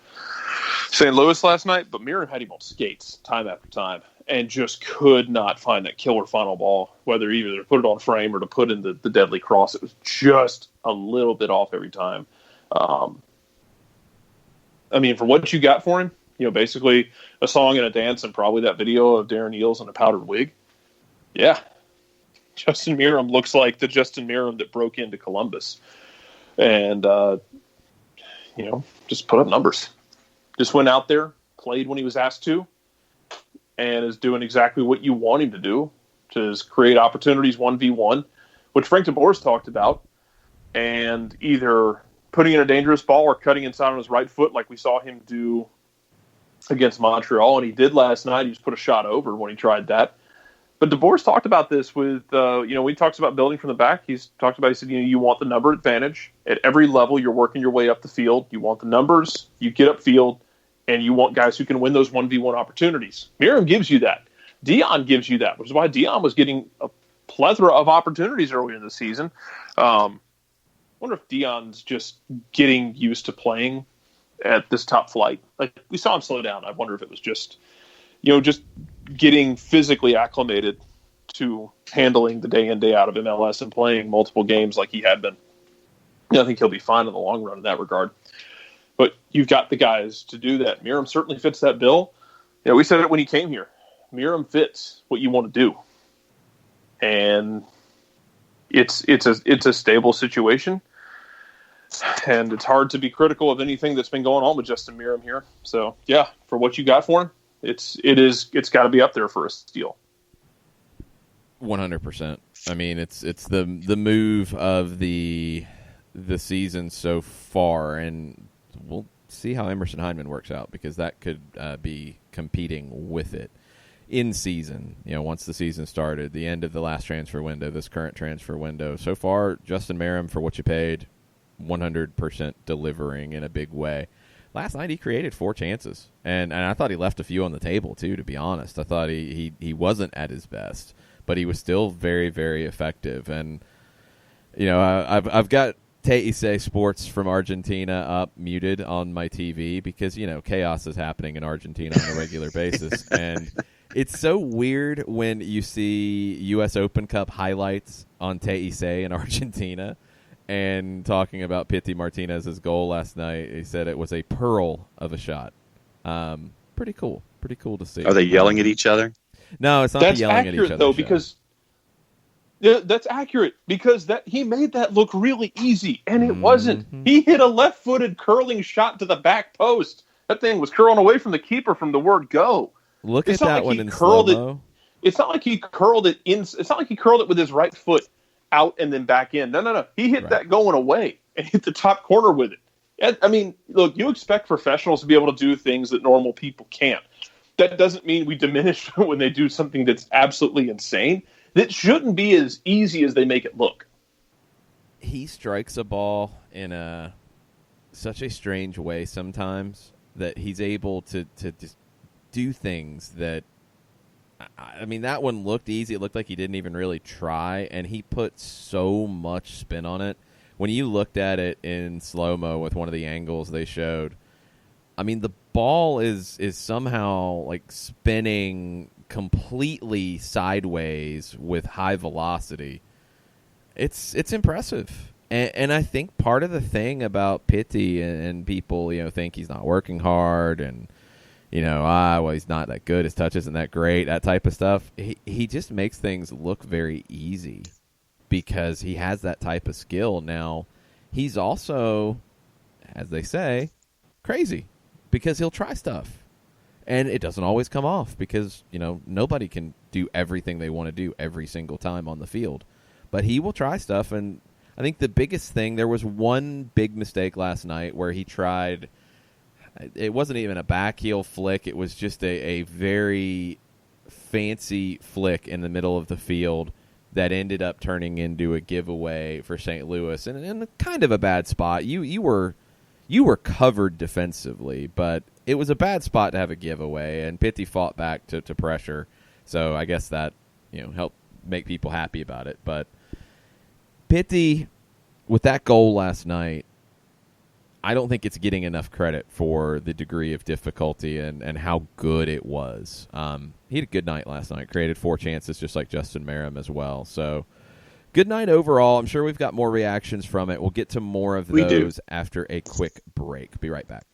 St. Louis last night, but Meram had him on skates time after time and just could not find that killer final ball, whether either to put it on frame or to put in the deadly cross. It was just a little bit off every time. I mean, for what you got for him, basically a song and a dance and probably that video of Darren Eales in a powdered wig. Yeah. Justin Meram looks like the Justin Meram that broke into Columbus and, just put up numbers. Just went out there, played when he was asked to, and is doing exactly what you want him to do, to is create opportunities 1v1, which Frank DeBoer's talked about, and either putting in a dangerous ball or cutting inside on his right foot like we saw him do against Montreal, and he did last night. He just put a shot over when he tried that. But DeBoer's talked about this with, when he talks about building from the back, he said, you want the number advantage. At every level, you're working your way up the field. You want the numbers, you get upfield, and you want guys who can win those 1v1 opportunities. Meram gives you that. Dion gives you that, which is why Dion was getting a plethora of opportunities earlier in the season. I wonder if Dion's just getting used to playing at this top flight. Like, we saw him slow down. I wonder if it was just getting physically acclimated to handling the day in, day out of MLS and playing multiple games like he had been. I think he'll be fine in the long run in that regard. But you've got the guys to do that. Meram certainly fits that bill. We said it when he came here. Meram fits what you want to do. And it's a stable situation. And it's hard to be critical of anything that's been going on with Justin Meram here. So, yeah, for what you got for him, it's got to be up there for a steal. 100%. I mean, it's the move of the season so far, and we'll see how Emerson Hyndman works out because that could be competing with it in season. Once the season started, the end of the last transfer window, this current transfer window. So far, Justin Meram, for what you paid, 100% delivering in a big way. Last night he created 4 chances, and I thought he left a few on the table too, to be honest. I thought he wasn't at his best, but he was still very, very effective. And I've got Teise Sports from Argentina up muted on my TV because, chaos is happening in Argentina on a regular basis. And it's so weird when you see U.S. Open Cup highlights on Teise in Argentina and talking about Pity Martinez's goal last night. He said it was a pearl of a shot. Pretty cool. Pretty cool to see. Are they yelling at each other? No, it's not That's yelling at each accurate, other. though, because that's accurate because he made that look really easy, and it wasn't. He hit a left-footed curling shot to the back post. That thing was curling away from the keeper from the word go. Look at that one in slow-mo. It's not like he curled it in. It's not like he curled it with his right foot out and then back in. No. He hit that going away and hit the top corner with it. I mean, look, you expect professionals to be able to do things that normal people can't. That doesn't mean we diminish when they do something that's absolutely insane. That shouldn't be as easy as they make it look. He strikes a ball in such a strange way sometimes that he's able to just do things that, I mean, that one looked easy. It looked like he didn't even really try, and he put so much spin on it. When you looked at it in slow-mo with one of the angles they showed, I mean, the ball is somehow like spinning completely sideways with high velocity. It's impressive. And I think part of the thing about Pity and people, think he's not working hard and, well, he's not that good. His touch isn't that great, that type of stuff. He just makes things look very easy because he has that type of skill. Now, he's also, as they say, crazy because he'll try stuff. And it doesn't always come off because, nobody can do everything they want to do every single time on the field. But he will try stuff, and I think the biggest thing, there was one big mistake last night where he tried, it wasn't even a back heel flick, it was just a very fancy flick in the middle of the field that ended up turning into a giveaway for St. Louis, and in kind of a bad spot. You were covered defensively, but it was a bad spot to have a giveaway, and Pity fought back to pressure. So I guess that helped make people happy about it. But Pity, with that goal last night, I don't think it's getting enough credit for the degree of difficulty and how good it was. He had a good night last night, created 4 chances just like Justin Merrim as well. So good night overall. I'm sure we've got more reactions from it. We'll get to more of those after a quick break. Be right back.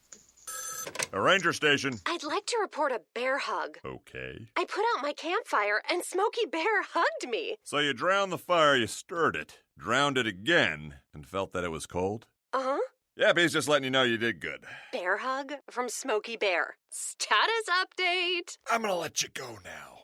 A ranger station. I'd like to report a bear hug. Okay. I put out my campfire and Smokey Bear hugged me. So you drowned the fire, you stirred it, drowned it again, and felt that it was cold? Uh-huh. Yeah, he's just letting you know you did good. Bear hug from Smokey Bear. Status update. I'm gonna let you go now.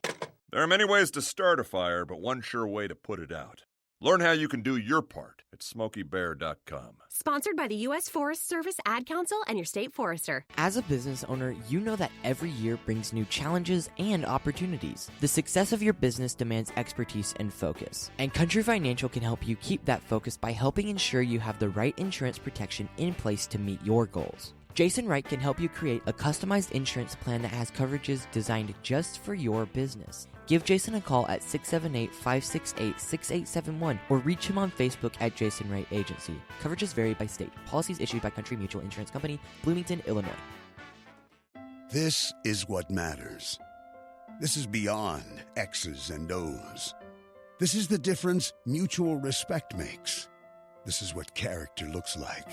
There are many ways to start a fire, but one sure way to put it out. Learn how you can do your part at SmokeyBear.com. Sponsored by the U.S. Forest Service, Ad Council, and your state forester. As a business owner, you know that every year brings new challenges and opportunities. The success of your business demands expertise and focus. And Country Financial can help you keep that focus by helping ensure you have the right insurance protection in place to meet your goals. Jason Wright can help you create a customized insurance plan that has coverages designed just for your business. Give Jason a call at 678-568-6871 or reach him on Facebook at Jason Wright Agency. Coverages vary by state. Policies issued by Country Mutual Insurance Company, Bloomington, Illinois. This is what matters. This is beyond X's and O's. This is the difference mutual respect makes. This is what character looks like.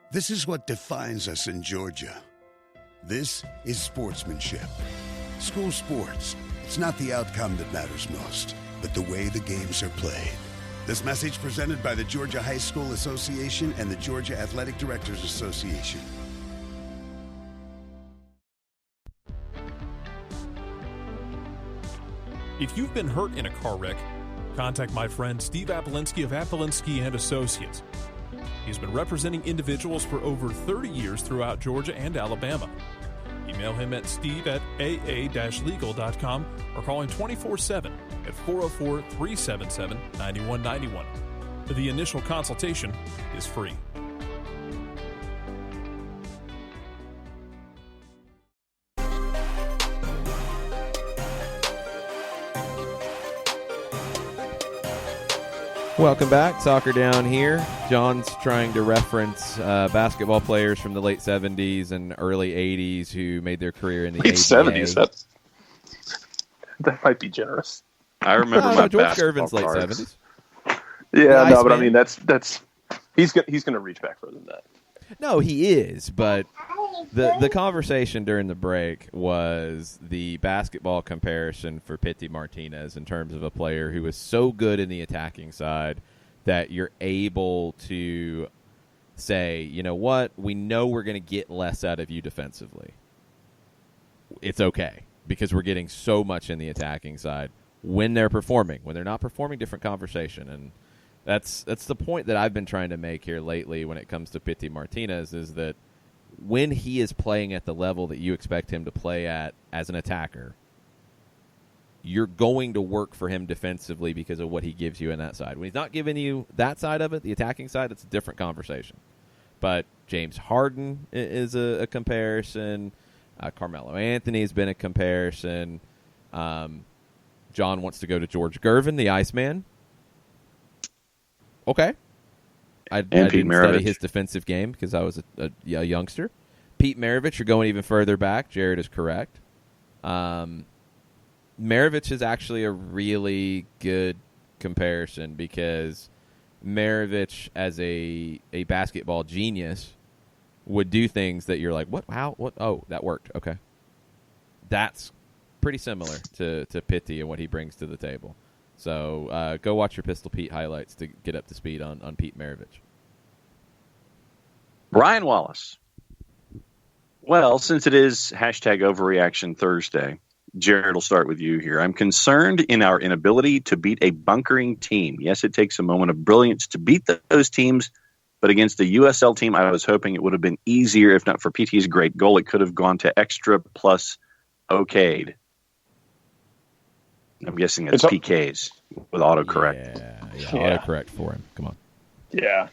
This is what defines us in Georgia. This is sportsmanship. School sports. It's not the outcome that matters most, but the way the games are played. This message presented by the Georgia High School Association and the Georgia Athletic Directors Association. If you've been hurt in a car wreck, contact my friend Steve Apolinsky of Apolinsky and Associates. He's been representing individuals for over 30 years throughout Georgia and Alabama. Email him at steve@aa-legal.com or call him 24/7 at 404-377-9191. The initial consultation is free. Welcome back. Soccer Down here. John's trying to reference basketball players from the late 70s and early 80s who made their career in the late ABA. 70s. That might be generous. I remember my George basketball Gervin's late cards. 70s. Yeah, no, but I Iceman. mean that's he's gonna reach back further than that. No, he is, but the conversation during the break was the basketball comparison for Pity Martinez in terms of a player who was so good in the attacking side that you're able to say, you know what, we know we're going to get less out of you defensively. It's okay because we're getting so much in the attacking side when they're performing. When they're not performing, different conversation. And that's the point that I've been trying to make here lately when it comes to Pity Martinez is that when he is playing at the level that you expect him to play at as an attacker, you're going to work for him defensively because of what he gives you in that side. When he's not giving you that side of it, the attacking side, it's a different conversation. But James Harden is a comparison. Carmelo Anthony has been a comparison. John wants to go to George Gervin, the Iceman. Okay. I didn't study his defensive game because I was a youngster. Pete Maravich, you're going even further back. Jared is correct. Maravich is actually a really good comparison because Maravich, as a basketball genius, would do things that you're like, what? How? What? Oh, that worked. Okay. That's pretty similar to Pity and what he brings to the table. So go watch your Pistol Pete highlights to get up to speed on Pete Maravich. Brian Wallace. Well, since it is #Overreaction Thursday, Jared, will start with you here. I'm concerned in our inability to beat a bunkering team. Yes, it takes a moment of brilliance to beat those teams, but against the USL team, I was hoping it would have been easier. If not for PT's great goal, it could have gone to extra plus okayed. I'm guessing it's PKs with autocorrect. Yeah, autocorrect for him. Come on. Yeah.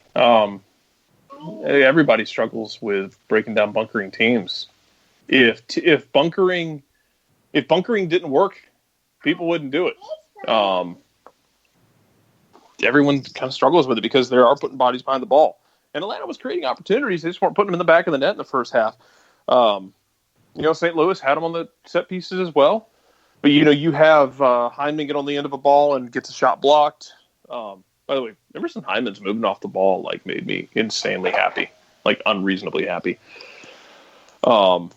Everybody struggles with breaking down bunkering teams. If bunkering didn't work, people wouldn't do it. Everyone kind of struggles with it because they are putting bodies behind the ball. And Atlanta was creating opportunities. They just weren't putting them in the back of the net in the first half. St. Louis had them on the set pieces as well. But, you have Hyndman get on the end of a ball and gets a shot blocked. By the way, Emerson Hyndman's moving off the ball made me insanely happy, unreasonably happy. Man,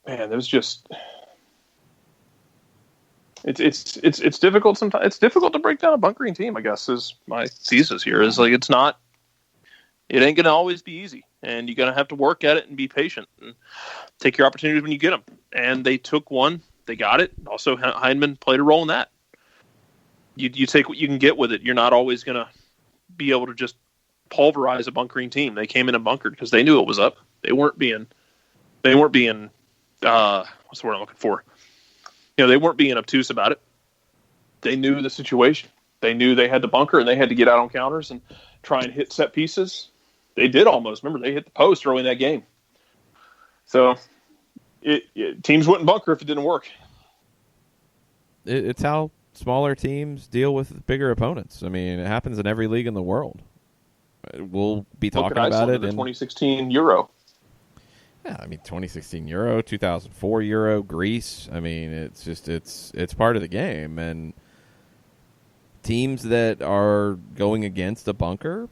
it was just it's difficult sometimes. It's difficult to break down a bunkering team, I guess, is my thesis here. It ain't gonna always be easy, and you're gonna have to work at it and be patient and take your opportunities when you get them. And they took one. They got it. Also, Hyndman played a role in that. You take what you can get with it. You're not always going to be able to just pulverize a bunkering team. They came in and bunkered because they knew it was up. They weren't being what's the word I'm looking for? They weren't being obtuse about it. They knew the situation. They knew they had to bunker and they had to get out on counters and try and hit set pieces. They did almost. Remember, they hit the post early in that game. So teams wouldn't bunker if it didn't work. It's how smaller teams deal with bigger opponents. I mean, it happens in every league in the world. We'll be talking about it in the 2016 Euro. Yeah, 2016 Euro, 2004 Euro, Greece. It's part of the game, and teams that are going against a bunker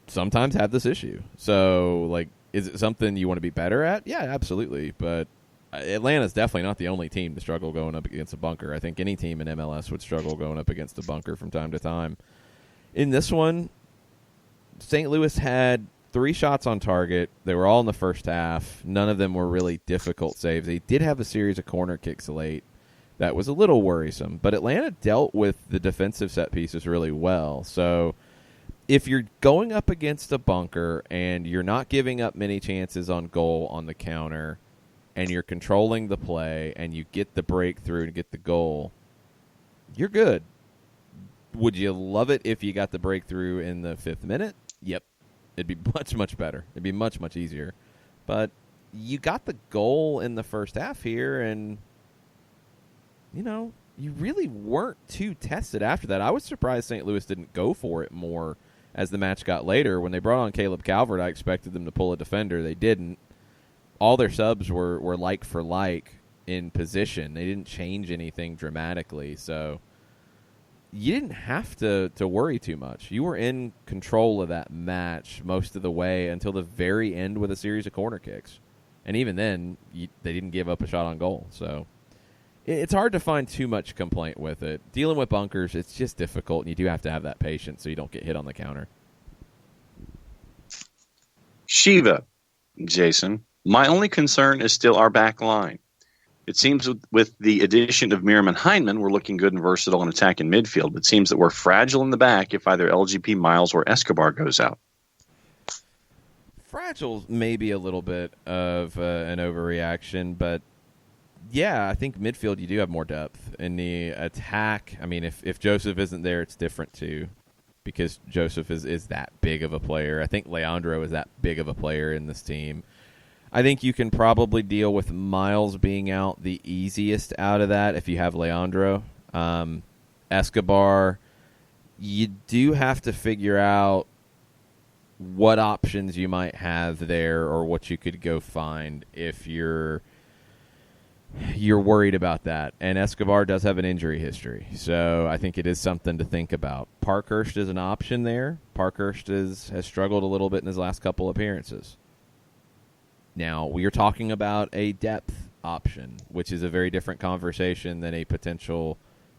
sometimes have this issue. So, is it something you want to be better at? Yeah, absolutely. But Atlanta's definitely not the only team to struggle going up against a bunker. I think any team in MLS would struggle going up against a bunker from time to time. In this one, St. Louis had 3 shots on target. They were all in the first half. None of them were really difficult saves. They did have a series of corner kicks late. That was a little worrisome. But Atlanta dealt with the defensive set pieces really well. So if you're going up against a bunker and you're not giving up many chances on goal on the counter and you're controlling the play and you get the breakthrough and get the goal, you're good. Would you love it if you got the breakthrough in the 5th minute? Yep. It'd be much, much better. It'd be much, much easier. But you got the goal in the first half here, and, you really weren't too tested after that. I was surprised St. Louis didn't go for it more as the match got later. When they brought on Caleb Calvert, I expected them to pull a defender. They didn't. All their subs were like for like in position. They didn't change anything dramatically, so you didn't have to worry too much. You were in control of that match most of the way until the very end with a series of corner kicks. And even then, they didn't give up a shot on goal. So it's hard to find too much complaint with it. Dealing with bunkers, it's just difficult, and you do have to have that patience so you don't get hit on the counter. Shiva, Jason, my only concern is still our back line. It seems with the addition of Miriam and Heinemann, we're looking good and versatile in attack and midfield. It seems that we're fragile in the back if either LGP, Miles, or Escobar goes out. Fragile may be a little bit of an overreaction, but yeah, I think midfield you do have more depth. In the attack, I mean, if Joseph isn't there, it's different too, because Joseph is that big of a player. I think Leandro is that big of a player in this team. I think you can probably deal with Miles being out the easiest out of that if you have Leandro. Escobar, you do have to figure out what options you might have there or what you could go find if you're worried about that. And Escobar does have an injury history, so I think it is something to think about. Parkhurst is an option there. Parkhurst has struggled a little bit in his last couple appearances. Now, we are talking about a depth option, which is a very different conversation than a potential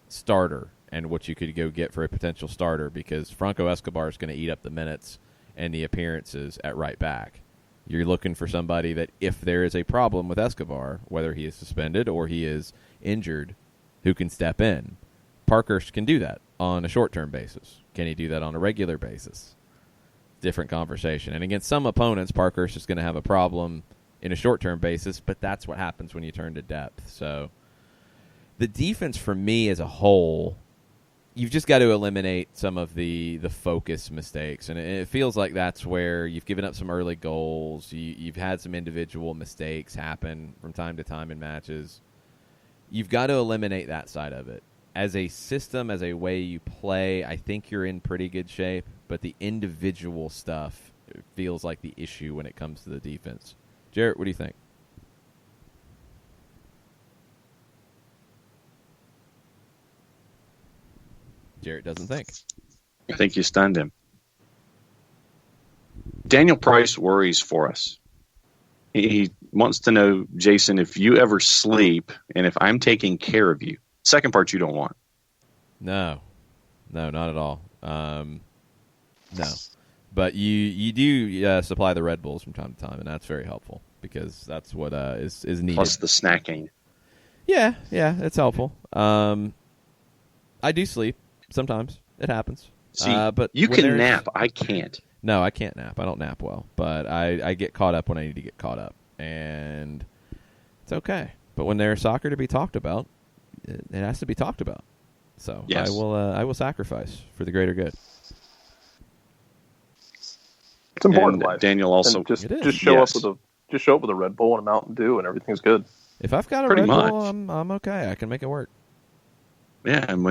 starter and what you could go get for a potential starter, because Franco Escobar is going to eat up the minutes and the appearances at right back. You're looking for somebody that, if there is a problem with Escobar, whether he is suspended or he is injured, who can step in. Parkhurst can do that on a short-term basis. Can he do that on a regular basis? Different conversation. And against some opponents, Parkhurst is going to have a problem in a short-term basis, but that's what happens when you turn to depth. So the defense for me as a whole, you've just got to eliminate some of the focus mistakes. And it feels like that's where you've given up some early goals. You've had some individual mistakes happen from time to time in matches. You've got to eliminate that side of it. As a system, as a way you play, I think you're in pretty good shape. But the individual stuff feels like the issue when it comes to the defense. Jarrett, what do you think? Jarrett doesn't think. I think you stunned him. Daniel Price worries for us. He wants to know, Jason, if you ever sleep and if I'm taking care of you. Second part you don't want. No, not at all. No, but you do supply the Red Bulls from time to time, and that's very helpful because that's what is needed. Plus the snacking. Yeah, it's helpful. I do sleep sometimes. It happens. See, but you can nap. I can't. No, I can't nap. I don't nap well, but I get caught up when I need to get caught up, and it's okay. But when there's soccer to be talked about, it has to be talked about. So yes. I will sacrifice for the greater good. It's important. Life. Daniel also just show up with a Red Bull and a Mountain Dew, and everything's good. If I've got a Red Bull, I'm okay. I can make it work. Yeah, and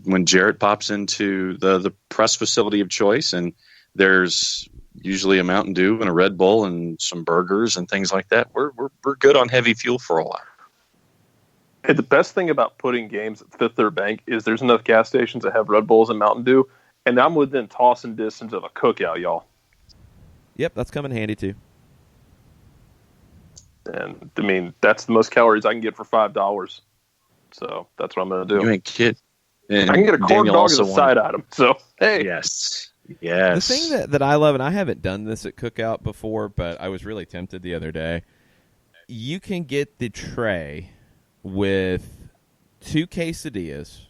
when Jarrett pops into the press facility of choice, and there's usually a Mountain Dew and a Red Bull and some burgers and things like that, we're good on heavy fuel for a while. Hey, the best thing about putting games at Fifth Third Bank is there's enough gas stations that have Red Bulls and Mountain Dew, and I'm within tossing distance of a cookout, y'all. Yep, that's coming handy too. And I mean, that's the most calories I can get for $5. So that's what I'm going to do. You ain't kid. And I can get a corn dog as a side item. So hey, yes. The thing that I love, and I haven't done this at Cookout before, but I was really tempted the other day. You can get the tray with 2 quesadillas,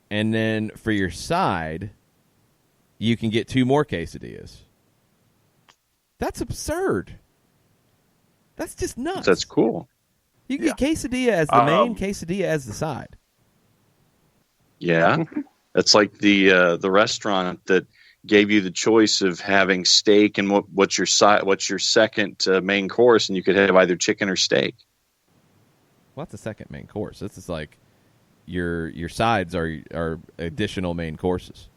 and then for your side, you can get 2 more quesadillas. That's absurd. That's just nuts. That's cool. You can get quesadilla as the main, quesadilla as the side. Yeah. That's like the restaurant that gave you the choice of having steak and what's your second main course, and you could have either chicken or steak. What's the second main course? This is like your sides are additional main courses.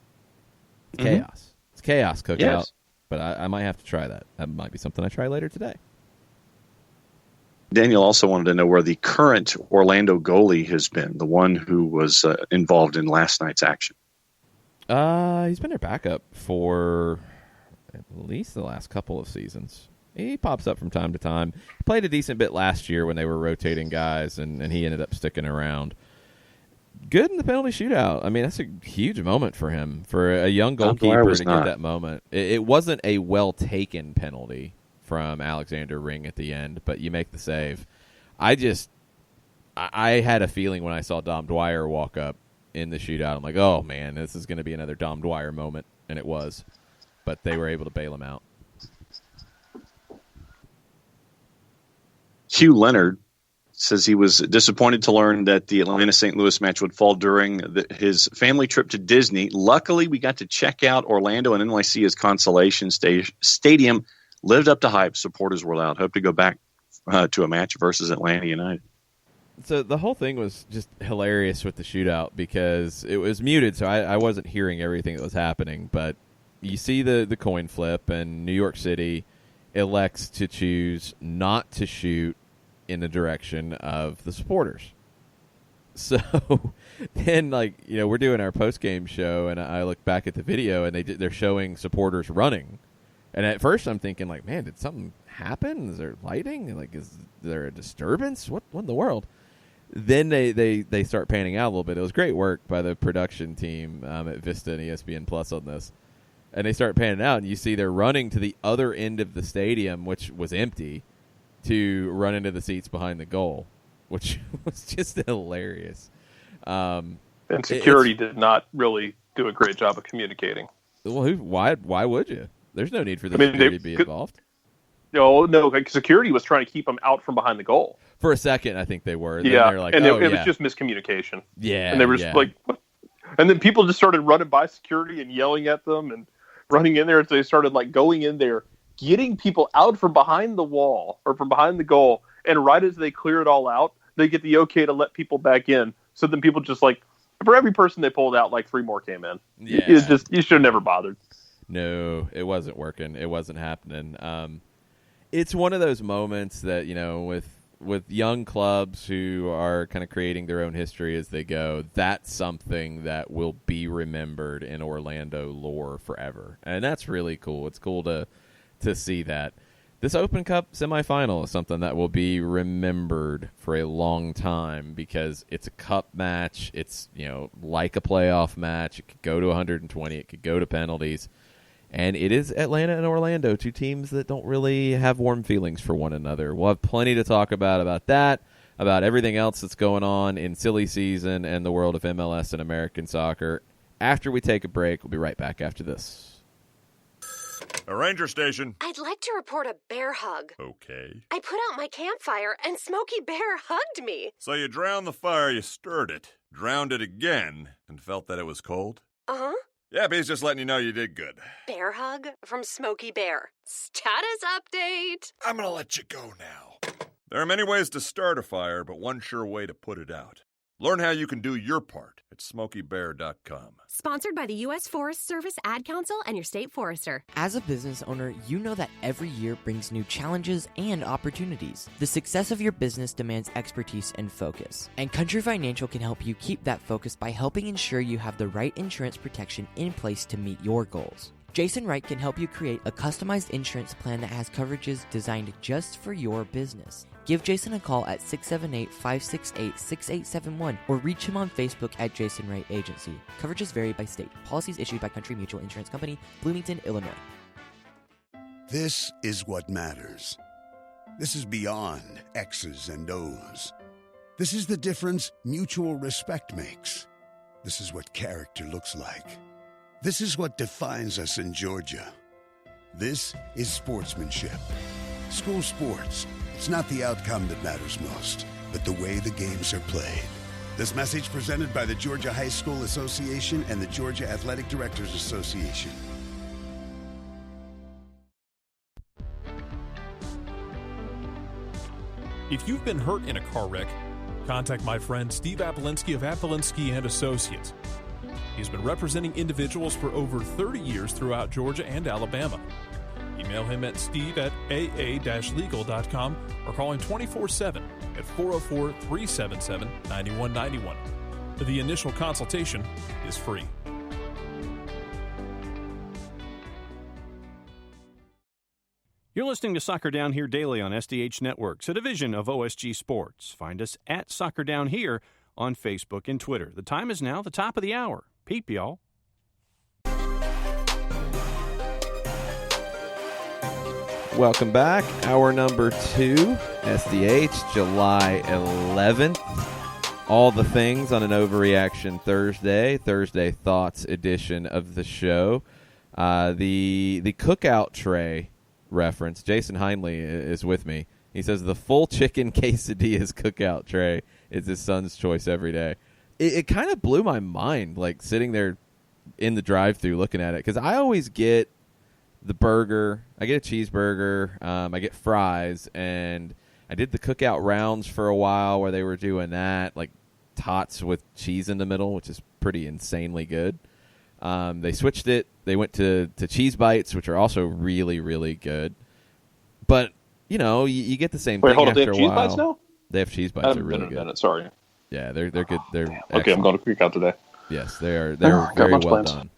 It's chaos. It's chaos cookout. Yes. But I might have to try that. That might be something I try later today. Daniel also wanted to know where the current Orlando goalie has been, the one who was involved in last night's action. He's been their backup for at least the last couple of seasons. He pops up from time to time. He played a decent bit last year when they were rotating guys, and he ended up sticking around. Good in the penalty shootout. I mean, that's a huge moment for him, for a young goalkeeper to get that moment. It wasn't a well-taken penalty from Alexander Ring at the end, but you make the save. I had a feeling when I saw Dom Dwyer walk up in the shootout. I'm like, oh, man, this is going to be another Dom Dwyer moment, and it was. But they were able to bail him out. Hugh Leonard says he was disappointed to learn that the Atlanta-St. Louis match would fall during his family trip to Disney. Luckily, we got to check out Orlando and NYC as Consolation Stadium. Lived up to hype. Supporters were loud. Hope to go back to a match versus Atlanta United. So the whole thing was just hilarious with the shootout because it was muted, so I wasn't hearing everything that was happening. But you see the coin flip, and New York City elects to choose not to shoot in the direction of the supporters. So then, we're doing our post-game show, and I look back at the video, and they're showing supporters running. And at first I'm thinking, man, did something happen? Is there lighting? Is there a disturbance? What in the world? Then they start panning out a little bit. It was great work by the production team at Vista and ESPN Plus on this. And they start panning out, and you see they're running to the other end of the stadium, which was empty, to run into the seats behind the goal, which was just hilarious. And security did not really do a great job of communicating. Well, why would you? There's no need for the security to be involved. No, security was trying to keep them out from behind the goal. For a second, I think they were. Then they're like, and it was just miscommunication. Yeah. And they were just and then people just started running by security and yelling at them and running in there. They started going in there, getting people out from behind the wall or from behind the goal. And right as they clear it all out, they get the okay to let people back in. So then people just for every person they pulled out, 3 more came in. Yeah. You should have never bothered. No, it wasn't working. It wasn't happening. It's one of those moments that, with young clubs who are kind of creating their own history as they go, that's something that will be remembered in Orlando lore forever. And that's really cool. It's cool to see that. This Open Cup semifinal is something that will be remembered for a long time because it's a cup match. It's, like a playoff match. It could go to 120. It could go to penalties. And it is Atlanta and Orlando, 2 teams that don't really have warm feelings for one another. We'll have plenty to talk about that, about everything else that's going on in silly season and the world of MLS and American soccer. After we take a break, we'll be right back after this. A ranger station. I'd like to report a bear hug. Okay. I put out my campfire and Smokey Bear hugged me. So you drowned the fire, you stirred it, drowned it again, and felt that it was cold? Uh-huh. Yeah, he's just letting you know you did good. Bear hug from Smokey Bear. Status update. I'm gonna let you go now. There are many ways to start a fire, but one sure way to put it out. Learn how you can do your part at SmokeyBear.com. Sponsored by the U.S. Forest Service Ad Council and your state forester. As a business owner, you know that every year brings new challenges and opportunities. The success of your business demands expertise and focus. And Country Financial can help you keep that focus by helping ensure you have the right insurance protection in place to meet your goals. Jason Wright can help you create a customized insurance plan that has coverages designed just for your business. Give Jason a call at 678-568-6871 or reach him on Facebook at Jason Wright Agency. Coverages vary by state. Policies issued by Country Mutual Insurance Company, Bloomington, Illinois. This is what matters. This is beyond X's and O's. This is the difference mutual respect makes. This is what character looks like. This is what defines us in Georgia. This is sportsmanship. School sports. It's not the outcome that matters most, but the way the games are played. This message presented by the Georgia High School Association and the Georgia Athletic Directors Association. If you've been hurt in a car wreck, contact my friend Steve Apolinski of Apolinski and Associates. He's been representing individuals for over 30 years throughout Georgia and Alabama. Email him at steve@aa-legal.com or call him 24/7 at 404-377-9191. The initial consultation is free. You're listening to Soccer Down Here daily on SDH Networks, a division of OSG Sports. Find us at Soccer Down Here on Facebook and Twitter. The time is now the top of the hour. Peep, y'all. Welcome back. Hour number 2, SDH, July 11th. All the things on an Overreaction Thursday Thoughts edition of the show. The cookout tray reference. Jason Heinley is with me. He says the full chicken quesadillas cookout tray is his son's choice every day. It kind of blew my mind, like sitting there in the drive-thru looking at it, because I always get the burger, I get a cheeseburger, I get fries, and I did the cookout rounds for a while where they were doing that, like tots with cheese in the middle, which is pretty insanely good. They switched it. They went to cheese bites, which are also really, really good. But, you know, you get the same thing hold on, after a while. they have cheese bites now? They have cheese bites. They're really good. Sorry. Yeah, they're good. They're okay. excellent. I'm going to quick out today. Yes, they're very well plans. done.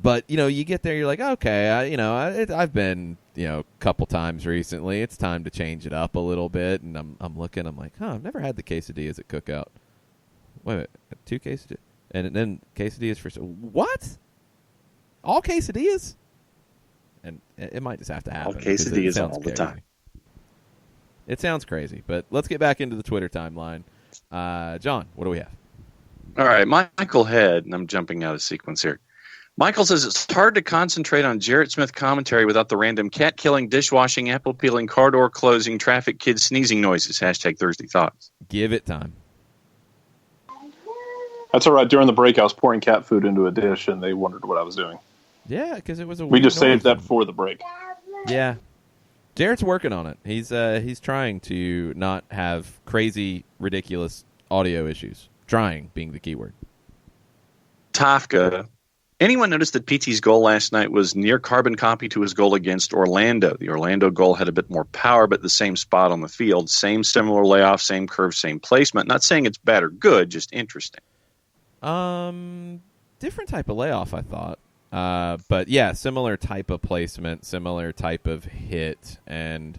But you know, you get there, you're like, okay, I've been a couple times recently. It's time to change it up a little bit. And I'm looking, I'm like, I've never had the quesadillas at Cookout. Wait a minute, 2 quesadillas, and then quesadillas for what? All quesadillas? And it might just have to happen. All quesadillas all the crazy. time. It sounds crazy, but let's get back into the Twitter timeline. John, what do we have? All right, Michael Head, and I'm jumping out of sequence here. Michael says it's hard to concentrate on Jarrett Smith commentary without the random cat killing, dishwashing, apple peeling, car door closing, traffic, kids sneezing noises. # Thursday Thoughts. Give it time. That's all right. During the break, I was pouring cat food into a dish, and they wondered what I was doing. Yeah, because it was a. We just saved that before the break. Yeah, Jarrett's working on it. He's trying to not have crazy, ridiculous audio issues. Trying being the key word. Tafka. Anyone notice that PT's goal last night was near carbon copy to his goal against Orlando? The Orlando goal had a bit more power, but the same spot on the field. Same similar layoff, same curve, same placement. Not saying it's bad or good, just interesting. Different type of layoff, I thought. But yeah, similar type of placement, similar type of hit. And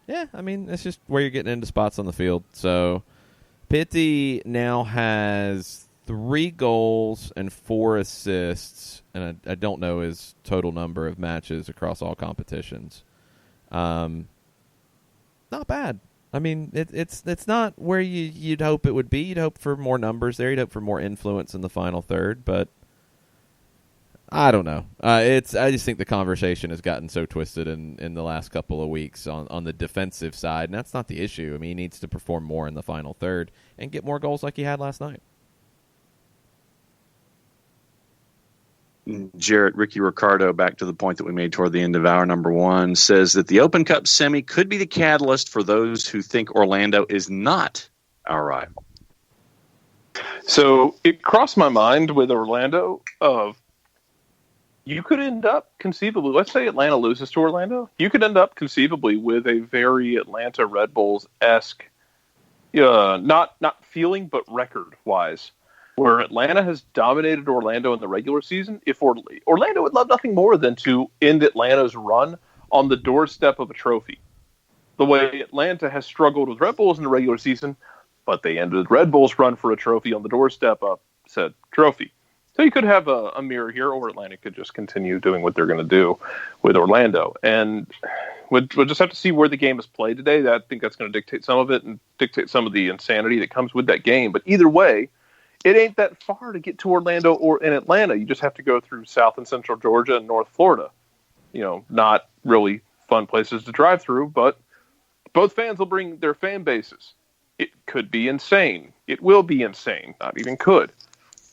yeah, I mean, it's just where you're getting into spots on the field. So Pitty now has 3 goals and 4 assists, and I don't know his total number of matches across all competitions. Not bad. I mean, it's not where you'd hope it would be. You'd hope for more numbers there. You'd hope for more influence in the final third, but I don't know. I just think the conversation has gotten so twisted in the last couple of weeks on the defensive side, and that's not the issue. I mean, he needs to perform more in the final third and get more goals like he had last night. Jarrett, Ricky Ricardo, back to the point that we made toward the end of hour number 1, says that the Open Cup semi could be the catalyst for those who think Orlando is not our rival. So it crossed my mind with Orlando of you could end up conceivably, let's say Atlanta loses to Orlando, you could end up conceivably with a very Atlanta Red Bulls-esque, not feeling, but record-wise, where Atlanta has dominated Orlando in the regular season. If Orlando would love nothing more than to end Atlanta's run on the doorstep of a trophy. The way Atlanta has struggled with Red Bulls in the regular season, but they ended Red Bulls' run for a trophy on the doorstep of said trophy. So you could have a mirror here, or Atlanta could just continue doing what they're going to do with Orlando. And we'll just have to see where the game is played today. I think that's going to dictate some of it and dictate some of the insanity that comes with that game. But either way, it ain't that far to get to Orlando or in Atlanta. You just have to go through South and Central Georgia and North Florida. Not really fun places to drive through, but both fans will bring their fan bases. It could be insane. It will be insane. Not even could.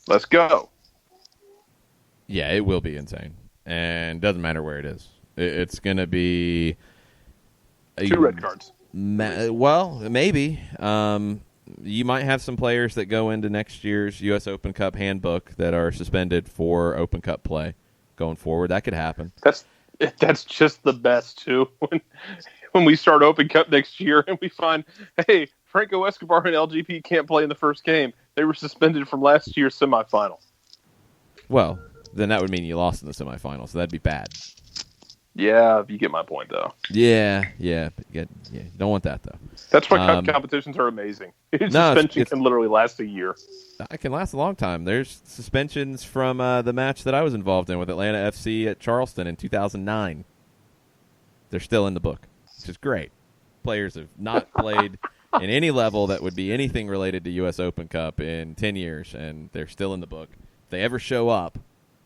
Let's go. Yeah, it will be insane. And doesn't matter where it is. It's going to be 2 red cards. Well, maybe. you might have some players that go into next year's U.S. Open Cup handbook that are suspended for Open Cup play going forward. That could happen. That's just the best, too. When we start Open Cup next year and we find, hey, Franco Escobar and LGP can't play in the first game. They were suspended from last year's semifinal. Well, then that would mean you lost in the semifinal, so that'd be bad. Yeah, you get my point, though. Yeah, you don't want that, though. That's why competitions are amazing. Suspension can literally last a year. It can last a long time. There's suspensions from the match that I was involved in with Atlanta FC at Charleston in 2009. They're still in the book, which is great. Players have not played in any level that would be anything related to U.S. Open Cup in 10 years, and they're still in the book. If they ever show up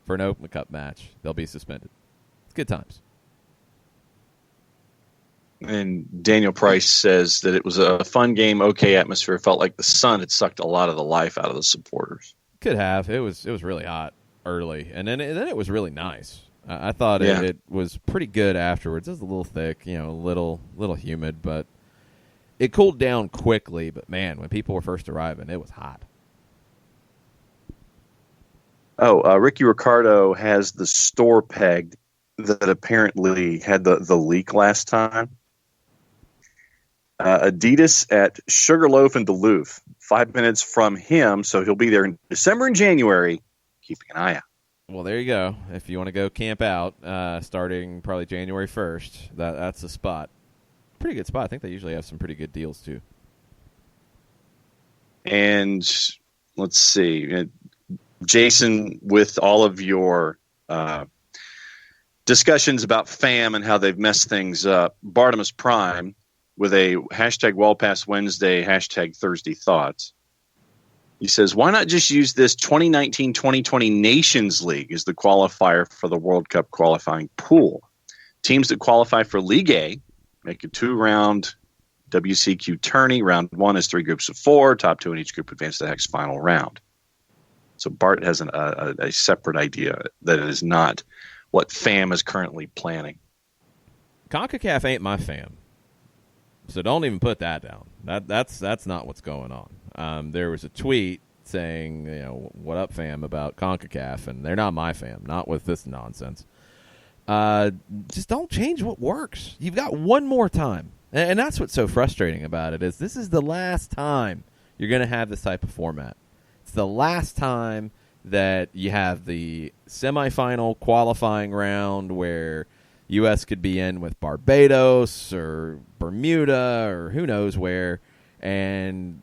for an Open Cup match, they'll be suspended. It's good times. And Daniel Price says that it was a fun game, okay atmosphere. It felt like the sun had sucked a lot of the life out of the supporters. Could have. It was really hot early, and then it was really nice. I thought it was pretty good afterwards. It was a little thick, a little humid, but it cooled down quickly. But man, when people were first arriving, it was hot. Ricky Ricardo has the store pegged that apparently had the leak last time. Adidas at Sugarloaf in Duluth, 5 minutes from him, so he'll be there in December and January, keeping an eye out. Well, there you go. If you want to go camp out, starting probably January 1st, that's the spot. Pretty good spot. I think they usually have some pretty good deals, too. And let's see. Jason, with all of your discussions about FAM and how they've messed things up, Bartimus Prime with a hashtag Wellpass Wednesday, hashtag Thursday Thoughts. He says, why not just use this 2019-2020 Nations League as the qualifier for the World Cup qualifying pool? Teams that qualify for League A make a 2-round WCQ tourney. Round 1 is 3 groups of 4. Top 2 in each group advance to the next final round. So Bart has a separate idea that is not what FAM is currently planning. CONCACAF ain't my FAM. So don't even put that down. That's not what's going on. There was a tweet saying, what up, fam, about CONCACAF, and they're not my fam, not with this nonsense. Just don't change what works. You've got one more time. And that's what's so frustrating about it is this is the last time you're going to have this type of format. It's the last time that you have the semifinal qualifying round where U.S. could be in with Barbados or Bermuda or who knows where, and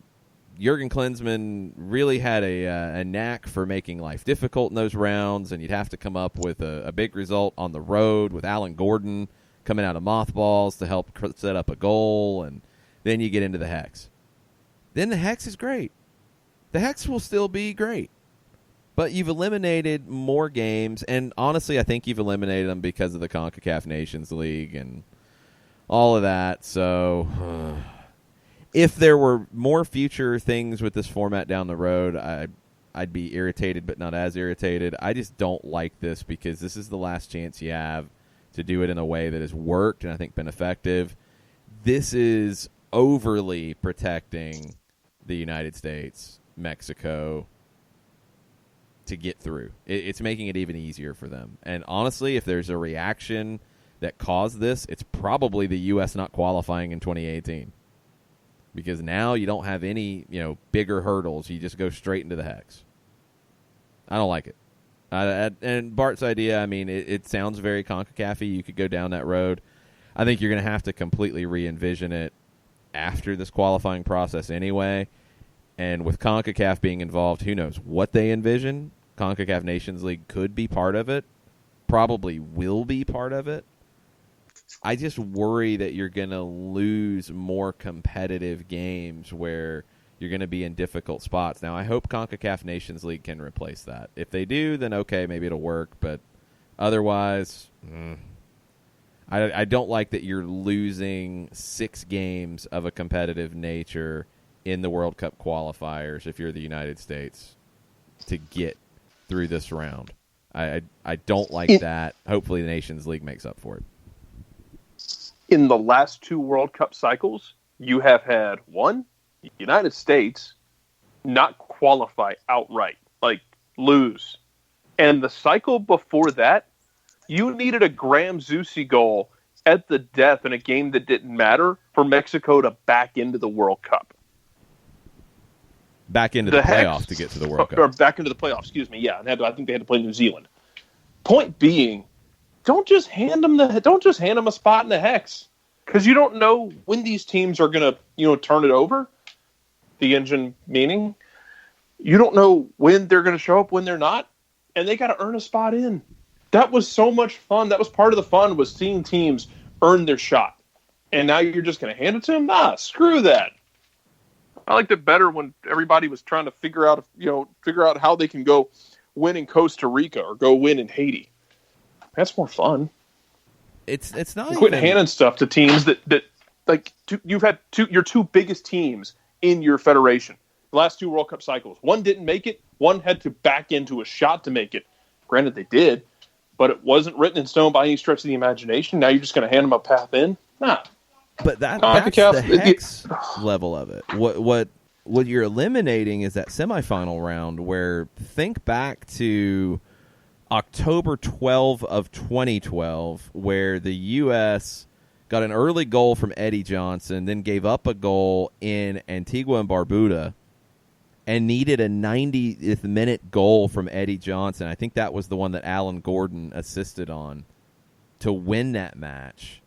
Jurgen Klinsmann really had a knack for making life difficult in those rounds, and you'd have to come up with a big result on the road with Alan Gordon coming out of mothballs to help set up a goal, and then you get into the Hex. Then the Hex is great. The Hex will still be great. But you've eliminated more games, and honestly, I think you've eliminated them because of the CONCACAF Nations League and all of that. So if there were more future things with this format down the road, I'd be irritated, but not as irritated. I just don't like this because this is the last chance you have to do it in a way that has worked and I think been effective. This is overly protecting the United States, Mexico, to get through. It's making it even easier for them. And honestly, if there's a reaction that caused this, it's probably the U.S. not qualifying in 2018. Because now you don't have any, bigger hurdles. You just go straight into the Hex. I don't like it. And Bart's idea, it sounds very CONCACAF-y. You could go down that road. I think you're going to have to completely re-envision it after this qualifying process anyway. And with CONCACAF being involved, who knows what they envision. CONCACAF Nations League could be part of it. Probably will be part of it. I just worry that you're going to lose more competitive games where you're going to be in difficult spots. Now, I hope CONCACAF Nations League can replace that. If they do, then okay, maybe it'll work. But otherwise, I don't like that you're losing 6 games of a competitive nature in the World Cup qualifiers if you're the United States to get through this round. I don't like that. Hopefully the Nations League makes up for it. In the last 2 World Cup cycles, you have had 1, United States not qualify outright, like lose. And the cycle before that, you needed a Graham Zusi goal at the death in a game that didn't matter for Mexico to back into the World Cup. Back into the playoffs to get to the World Cup. Or back into the playoffs, excuse me. Yeah, and I think they had to play New Zealand. Point being, don't just hand them a spot in the Hex, because you don't know when these teams are going to turn it over. The engine meaning, you don't know when they're going to show up, when they're not, and they got to earn a spot in. That was so much fun. That was part of the fun, was seeing teams earn their shot. And now you're just going to hand it to them? Nah, screw that. I liked it better when everybody was trying to figure out how they can go win in Costa Rica or go win in Haiti. That's more fun. It's not quit handing stuff to teams that you've had your two biggest teams in your federation. The last 2 World Cup cycles. One didn't make it. One had to back into a shot to make it. Granted, they did, but it wasn't written in stone by any stretch of the imagination. Now you're just going to hand them a path in? Nah. But that's the Hex level of it. What you're eliminating is that semifinal round where, think back to October 12 of 2012, where the U.S. got an early goal from Eddie Johnson, then gave up a goal in Antigua and Barbuda, and needed a 90th minute goal from Eddie Johnson. I think that was the one that Alan Gordon assisted on to win that match.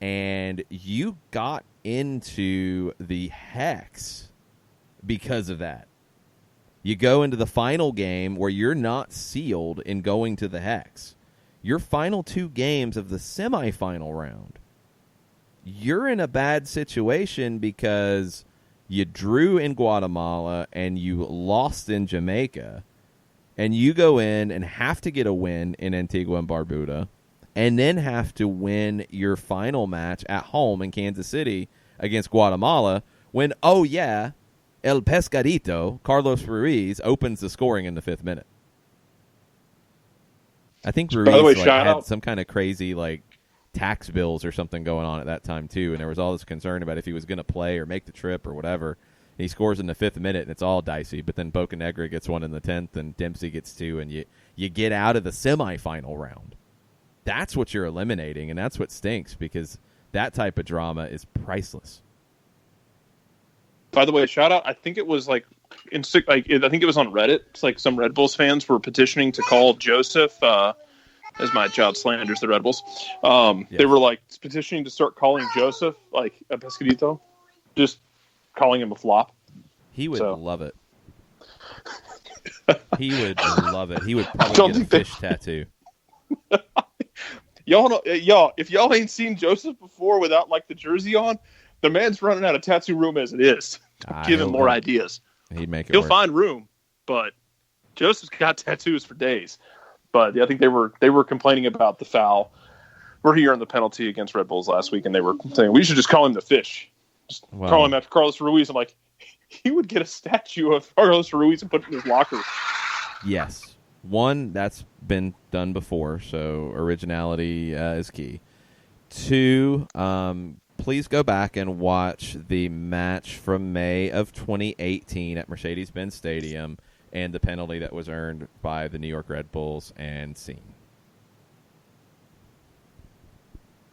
And you got into the Hex because of that. You go into the final game where you're not sealed in going to the Hex. Your final 2 games of the semifinal round, you're in a bad situation because you drew in Guatemala and you lost in Jamaica, and you go in and have to get a win in Antigua and Barbuda, and then have to win your final match at home in Kansas City against Guatemala when, oh yeah, El Pescadito, Carlos Ruiz, opens the scoring in the 5th minute. I think Ruiz had some kind of crazy tax bills or something going on at that time too, and there was all this concern about if he was going to play or make the trip or whatever. And he scores in the 5th minute, and it's all dicey. But then Bocanegra gets one in the 10th, and Dempsey gets 2, and you get out of the semifinal round. That's what you're eliminating, and that's what stinks, because that type of drama is priceless. By the way, shout out! I think it was I think it was on Reddit. It's some Red Bulls fans were petitioning to call Joseph, as my child slanders the Red Bulls. They were petitioning to start calling Joseph a pescadito, just calling him a flop. He would love it. He would love it. He would probably get a fish tattoo. Y'all, if y'all ain't seen Joseph before without the jersey on, the man's running out of tattoo room as it is. Give him more ideas. He'd make it. He'll work. find room, but Joseph's got tattoos for days. But I think they were complaining about the foul. We're here on the penalty against Red Bulls last week, and they were saying we should just call him the fish. Just call him after Carlos Ruiz. I'm like, he would get a statue of Carlos Ruiz and put it in his locker. Yes. One, that's been done before, so originality is key. 2, please go back and watch the match from May of 2018 at Mercedes-Benz Stadium and the penalty that was earned by the New York Red Bulls and seen.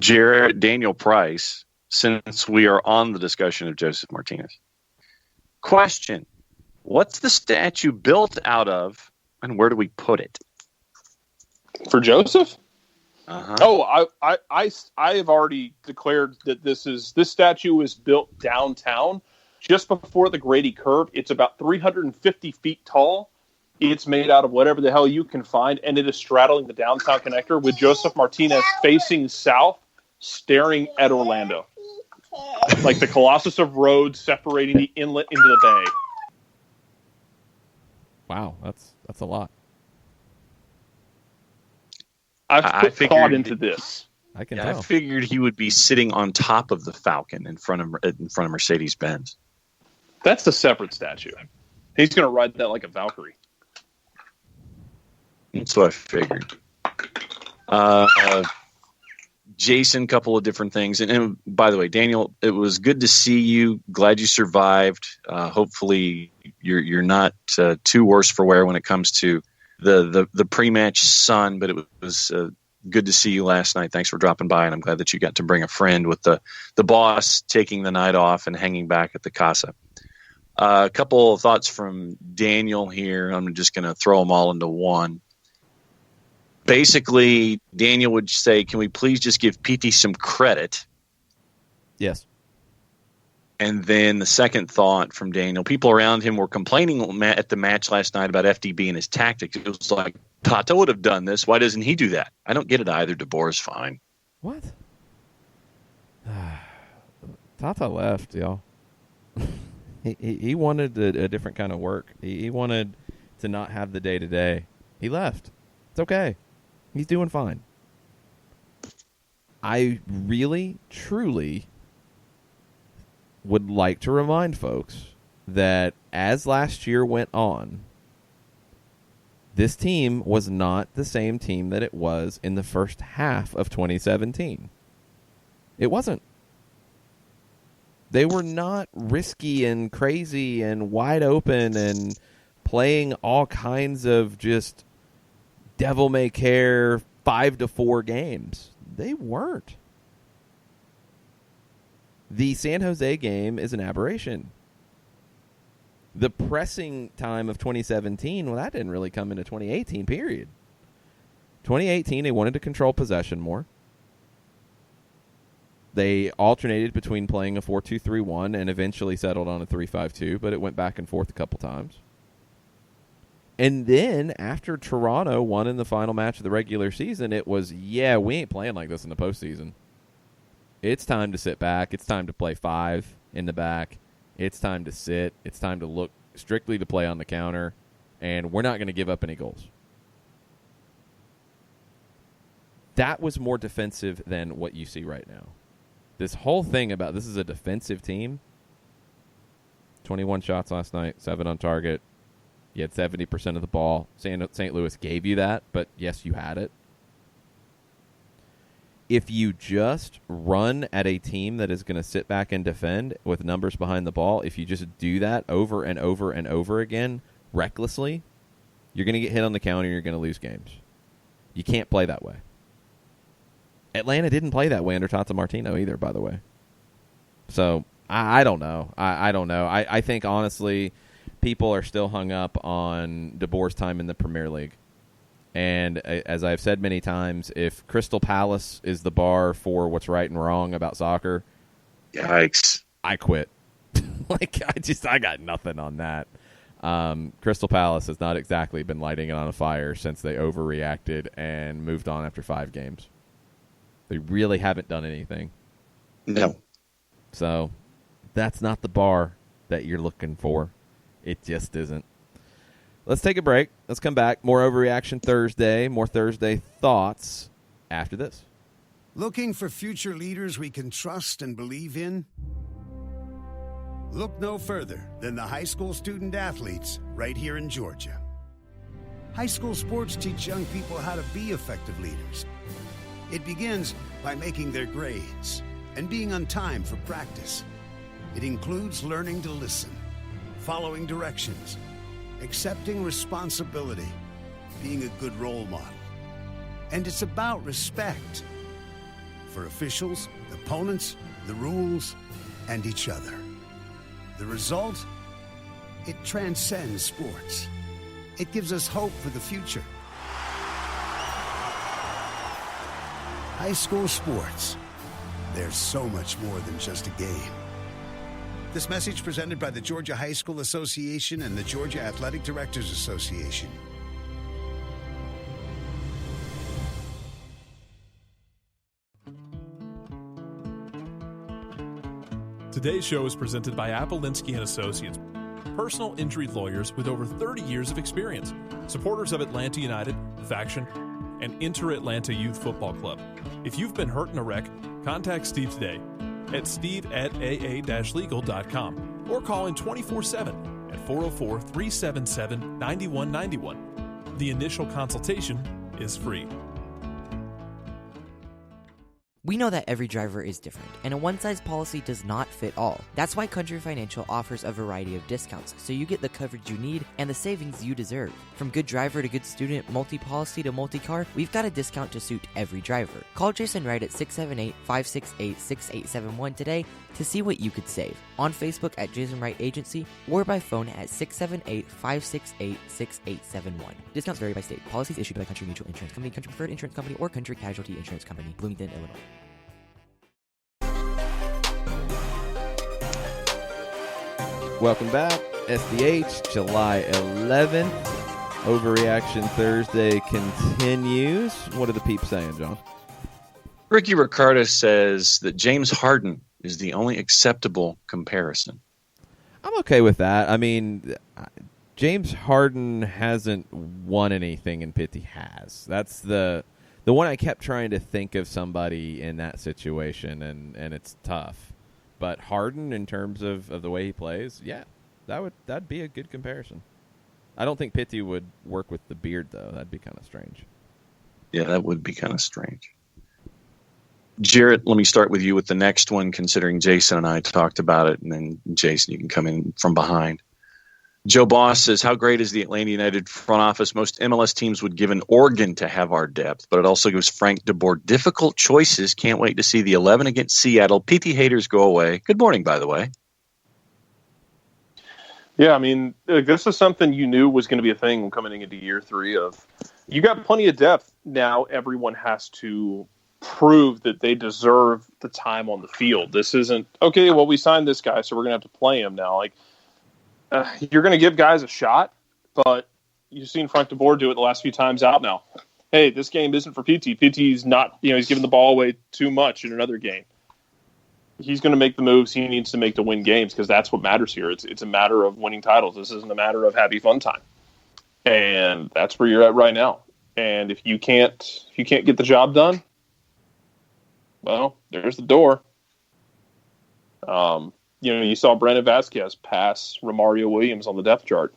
Jared, Daniel Price, since we are on the discussion of Joseph Martinez. Question, what's the statue built out of, and where do we put it? For Joseph? Uh-huh. Oh, I have already declared that this statue is built downtown, just before the Grady curve. It's about 350 feet tall. It's made out of whatever the hell you can find, and it is straddling the downtown connector with Joseph Martinez facing south, staring at Orlando. Like the Colossus of Rhodes separating the inlet into the bay. Wow, that's a lot. I've put thought into this. I can tell. I figured he would be sitting on top of the Falcon in front of Mercedes-Benz. That's a separate statue. He's going to ride that like a Valkyrie. That's what I figured. Jason, couple of different things. And by the way, Daniel, it was good to see you. Glad you survived. Hopefully you're not too worse for wear when it comes to the pre-match sun, but it was good to see you last night. Thanks for dropping by, and I'm glad that you got to bring a friend with the boss taking the night off and hanging back at the casa. A couple of thoughts from Daniel here. I'm just going to throw them all into one. Basically, Daniel would say, can we please just give PT some credit? Yes. And then the second thought from Daniel, people around him were complaining at the match last night about FDB and his tactics. It was like, Tata would have done this. Why doesn't he do that? I don't get it either. DeBoer is fine. What? Tata left, y'all. He wanted a different kind of work. He wanted to not have the day-to-day. He left. It's okay. He's doing fine. I really, truly would like to remind folks that as last year went on, this team was not the same team that it was in the first half of 2017. It wasn't. They were not risky and crazy and wide open and playing all kinds of just devil-may-care 5-4 games. They weren't. The San Jose game is an aberration. The pressing time of 2017, well, that didn't really come into 2018, period. 2018, they wanted to control possession more. They alternated between playing a 4-2-3-1 and eventually settled on a 3-5-2, but it went back and forth a couple times. And then, after Toronto won in the final match of the regular season, it was, we ain't playing like this in the postseason. It's time to sit back. It's time to play 5 in the back. It's time to sit. It's time to look strictly to play on the counter. And we're not going to give up any goals. That was more defensive than what you see right now. This whole thing about this is a defensive team. 21 shots last night, 7 on target. You had 70% of the ball. St. Louis gave you that, but yes, you had it. If you just run at a team that is going to sit back and defend with numbers behind the ball, if you just do that over and over and over again, recklessly, you're going to get hit on the counter and you're going to lose games. You can't play that way. Atlanta didn't play that way under Tata Martino either, by the way. So, I don't know. I don't know. I think, honestly, people are still hung up on DeBoer's time in the Premier League. And as I've said many times, if Crystal Palace is the bar for what's right and wrong about soccer, yikes, I quit. I got nothing on that. Crystal Palace has not exactly been lighting it on a fire since they overreacted and moved on after 5 games. They really haven't done anything. No. So that's not the bar that you're looking for. It just isn't. Let's take a break. Let's come back. More Overreaction Thursday. More Thursday thoughts after this. Looking for future leaders we can trust and believe in? Look no further than the high school student athletes right here in Georgia. High school sports teach young people how to be effective leaders. It begins by making their grades and being on time for practice. It includes learning to listen, following directions, accepting responsibility, being a good role model. And it's about respect for officials, opponents, the rules, and each other. The result? It transcends sports. It gives us hope for the future. High school sports. There's so much more than just a game. This message presented by the Georgia High School Association and the Georgia Athletic Directors Association. Today's show is presented by Appolinsky & Associates, personal injury lawyers with over 30 years of experience, supporters of Atlanta United, Faction, and Inter-Atlanta Youth Football Club. If you've been hurt in a wreck, contact Steve today at steve@aa-legal.com or call in 24/7 at 404-377-9191. The initial consultation is free. We know that every driver is different, and a one-size policy does not fit all. That's why Country Financial offers a variety of discounts, so you get the coverage you need and the savings you deserve. From good driver to good student, multi-policy to multi-car, we've got a discount to suit every driver. Call Jason Wright at 678-568-6871 today to see what you could save. On Facebook at Jason Wright Agency or by phone at 678-568-6871. Discounts vary by state. Policies issued by Country Mutual Insurance Company, Country Preferred Insurance Company, or Country Casualty Insurance Company, Bloomington, Illinois. Welcome back. SDH, July 11th. Overreaction Thursday continues. What are the peeps saying, John? Ricky Ricardo says that James Harden is the only acceptable comparison. I'm okay with that. I mean, James Harden hasn't won anything, and Pitti has. That's the one I kept trying to think of somebody in that situation, and it's tough. But Harden, in terms of the way he plays, yeah, that'd be a good comparison. I don't think Pitti would work with the beard, though. That'd be kind of strange. Yeah, that would be kind of strange. Jarrett, let me start with you with the next one, considering Jason and I talked about it, and then Jason, you can come in from behind. Joe Boss says, how great is the Atlanta United front office? Most MLS teams would give an organ to have our depth, but it also gives Frank de Boer difficult choices. Can't wait to see the 11 against Seattle. PT haters go away. Good morning, by the way. Yeah, I mean, this is something you knew was going to be a thing coming into year 3 of you got plenty of depth. Now everyone has to prove that they deserve the time on the field. This isn't, okay, well, we signed this guy, so we're going to have to play him now. Like, you're going to give guys a shot, but you've seen Frank de Boer do it the last few times out now. Hey, this game isn't for PT. PT's not, he's giving the ball away too much in another game. He's going to make the moves he needs to make to win games because that's what matters here. It's a matter of winning titles. This isn't a matter of happy fun time. And that's where you're at right now. And if you can't get the job done, well, there's the door. You saw Brandon Vasquez pass Romario Williams on the depth chart.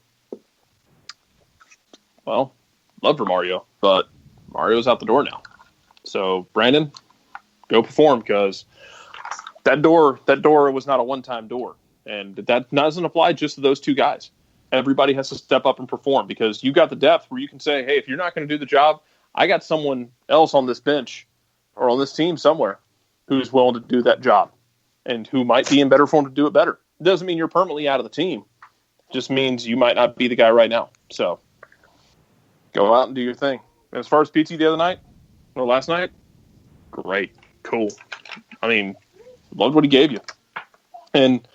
Well, loved Romario, but Mario's out the door now. So, Brandon, go perform because that door was not a one-time door. And that doesn't apply just to those two guys. Everybody has to step up and perform because you got the depth where you can say, hey, if you're not going to do the job, I got someone else on this bench or on this team somewhere who's willing to do that job and who might be in better form to do it better. It doesn't mean you're permanently out of the team. It just means you might not be the guy right now. So go out and do your thing. And as far as PT the other night or last night, great, cool. I mean, loved what he gave you. And,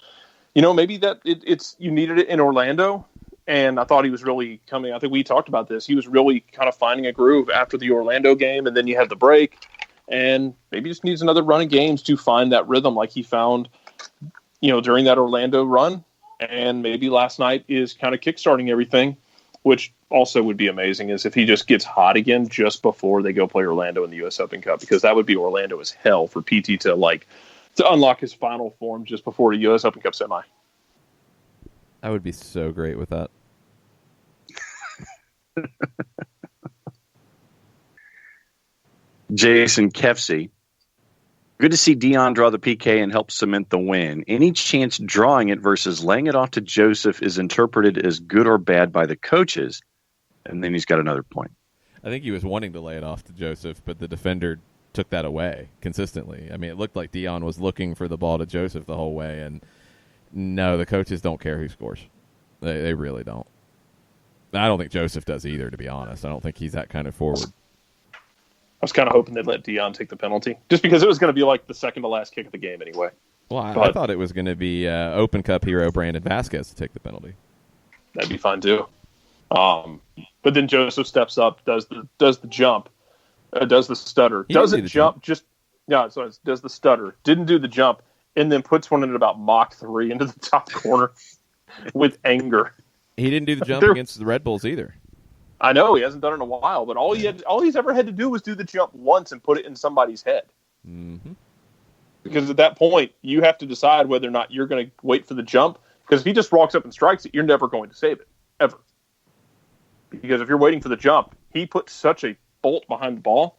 maybe that it's you needed it in Orlando. And I thought he was really coming. I think we talked about this. He was really kind of finding a groove after the Orlando game. And then you had the break. And maybe just needs another run of games to find that rhythm like he found, during that Orlando run. And maybe last night is kind of kickstarting everything, which also would be amazing is if he just gets hot again just before they go play Orlando in the U.S. Open Cup, because that would be Orlando as hell for PT to unlock his final form just before the U.S. Open Cup semi. I would be so great with that. Jason Kefsey. Good to see Dion draw the PK and help cement the win. Any chance drawing it versus laying it off to Joseph is interpreted as good or bad by the coaches? And then he's got another point. I think he was wanting to lay it off to Joseph, but the defender took that away consistently. I mean, it looked like Dion was looking for the ball to Joseph the whole way, and no, the coaches don't care who scores. They really don't. I don't think Joseph does either, to be honest. I don't think he's that kind of forward. I was kind of hoping they'd let Dion take the penalty, just because it was going to be like the second to last kick of the game anyway. Well, I thought it was going to be Open Cup hero Brandon Vasquez to take the penalty. That'd be fine too. But then Joseph steps up, does the jump, does the stutter, doesn't jump, does the stutter, didn't do the jump, and then puts one in about Mach 3 into the top corner with anger. He didn't do the jump against the Red Bulls either. I know he hasn't done it in a while, but all he's ever had to do was do the jump once and put it in somebody's head. Mm-hmm. Because at that point, you have to decide whether or not you're going to wait for the jump. Because if he just walks up and strikes it, you're never going to save it, ever. Because if you're waiting for the jump, he put such a bolt behind the ball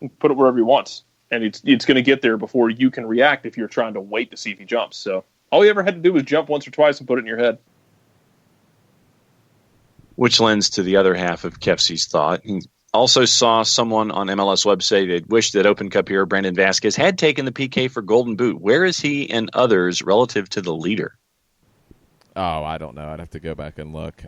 and put it wherever he wants. and it's going to get there before you can react if you're trying to wait to see if he jumps. So all you ever had to do was jump once or twice and put it in your head. Which lends to the other half of Kefsi's thought. He also saw someone on MLS website that wished that Open Cup hero Brandon Vasquez had taken the PK for Golden Boot. Where is he and others relative to the leader? Oh, I don't know. I'd have to go back and look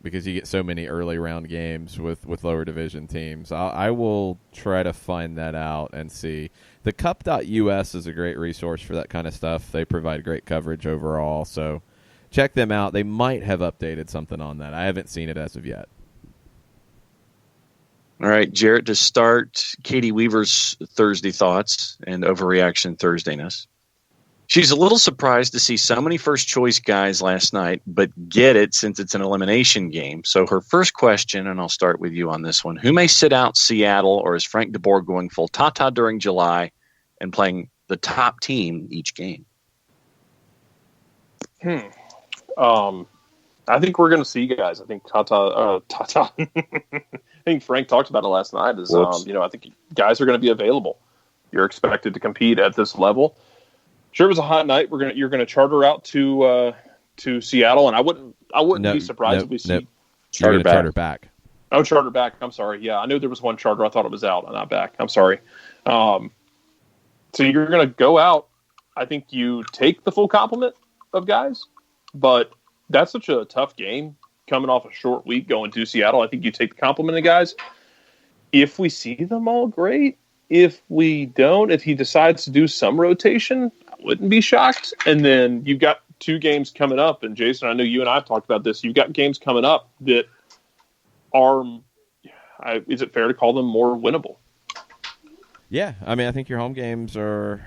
because you get so many early round games with lower division teams. I will try to find that out and see. The Cup.us is a great resource for that kind of stuff. They provide great coverage overall, so check them out. They might have updated something on that. I haven't seen it as of yet. All right, Jarrett, to start, Katie Weaver's Thursday thoughts and overreaction Thursdayness. She's a little surprised to see so many first-choice guys last night, but get it since it's an elimination game. So her first question, and I'll start with you on this one, who may sit out Seattle, or is Frank de Boer going full Tata during July and playing the top team each game? I think we're going to see guys. I think Tata. I think Frank talked about it last night. I think guys are going to be available. You're expected to compete at this level. Sure, it was a hot night. You're going to charter out to Seattle, and I wouldn't be surprised if we see charter back. Oh, charter back. I'm sorry. Yeah, I knew there was one charter. I thought it was out and not back. I'm sorry. So you're going to go out. I think you take the full complement of guys, but that's such a tough game coming off a short week going to Seattle. I think you take the complement of guys. If we see them all, great. If we don't, if he decides to do some rotation, I wouldn't be shocked. And then you've got 2 games coming up. And Jason, I know you and I have talked about this. You've got games coming up that are, is it fair to call them more winnable? Yeah. I mean, I think your home games are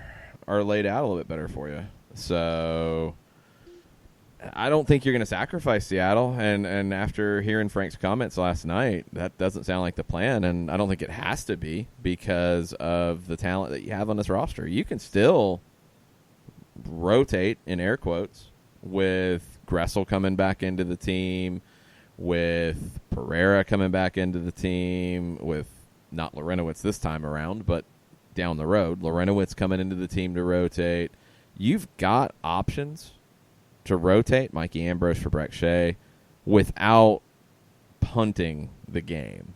laid out a little bit better for you. So I don't think you're going to sacrifice Seattle. And after hearing Frank's comments last night, that doesn't sound like the plan. And I don't think it has to be because of the talent that you have on this roster. You can still rotate, in air quotes, with Gressel coming back into the team, with Pereira coming back into the team, with not Lorenowitz this time around, but down the road, Lorenowitz coming into the team to rotate. You've got options to rotate Mikey Ambrose for Breck Shea without punting the game.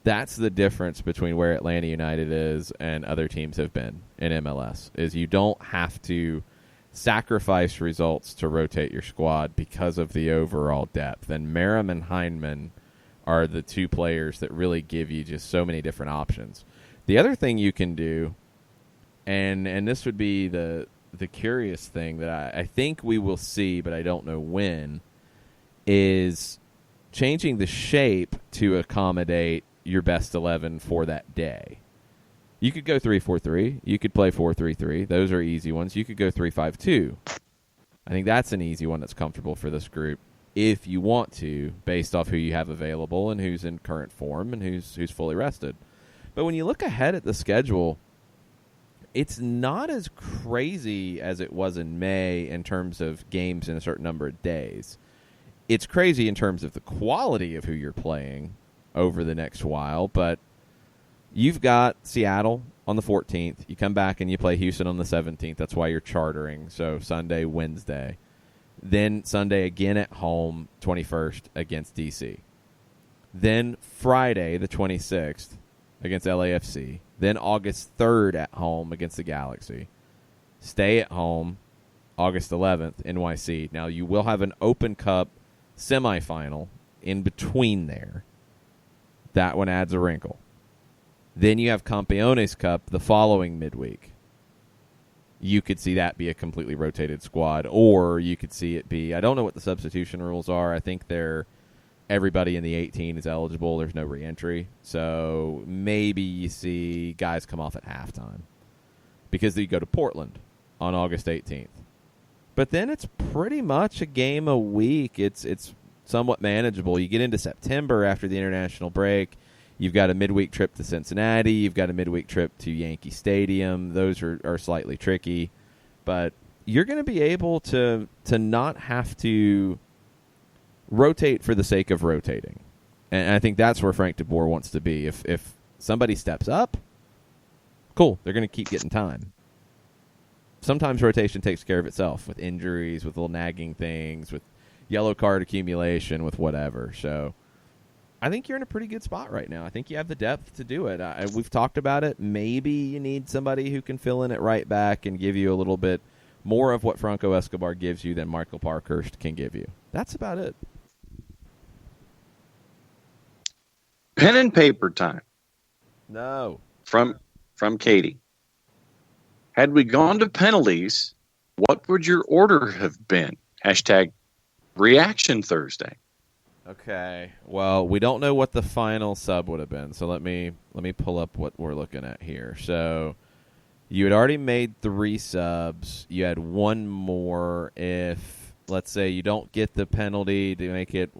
That's the difference between where Atlanta United is and other teams have been in MLS, is you don't have to sacrifice results to rotate your squad because of the overall depth. And Merrim and Heinemann are the 2 players that really give you just so many different options. The other thing you can do, and this would be the curious thing that I think we will see, but I don't know when, is changing the shape to accommodate your best 11 for that day. You could go 3-4-3. You could play 4-3-3. Those are easy ones. You could go 3-5-2. I think that's an easy one that's comfortable for this group if you want to, based off who you have available and who's in current form and who's fully rested. But when you look ahead at the schedule, it's not as crazy as it was in May in terms of games in a certain number of days. It's crazy in terms of the quality of who you're playing over the next while, but you've got Seattle on the 14th. You come back and you play Houston on the 17th. That's why you're chartering. So Sunday, Wednesday. Then Sunday again at home, 21st against DC. Then Friday, the 26th, against LAFC. Then August 3rd at home against the Galaxy. Stay at home August 11th, NYC. Now, you will have an Open Cup semifinal in between there. That one adds a wrinkle. Then you have Campeones Cup the following midweek. You could see that be a completely rotated squad, or you could see it be, I don't know what the substitution rules are. I think everybody in the 18 is eligible. There's no re-entry. So maybe you see guys come off at halftime because you go to Portland on August 18th. But then it's pretty much a game a week. It's somewhat manageable. You get into September after the international break. You've got a midweek trip to Cincinnati. You've got a midweek trip to Yankee Stadium. Those are slightly tricky. But you're going to be able to not have to rotate for the sake of rotating. And I think that's where Frank de Boer wants to be. If somebody steps up, Cool. They're going to keep getting time. Sometimes rotation takes care of itself with injuries, with little nagging things, with yellow card accumulation, with whatever. So I think you're in a pretty good spot right now. I think you have the depth to do it. We've talked about it. Maybe you need somebody who can fill in at right back and give you a little bit more of what Franco Escobar gives you than Michael Parkhurst can give you. That's about it. Pen and paper time. No. From Katie. Had we gone to penalties, what would your order have been? Hashtag Reaction Thursday. Okay. Well, we don't know what the final sub would have been, so let me pull up what we're looking at here. So you had already made 3 subs. You had one more if, let's say, you don't get the penalty to make it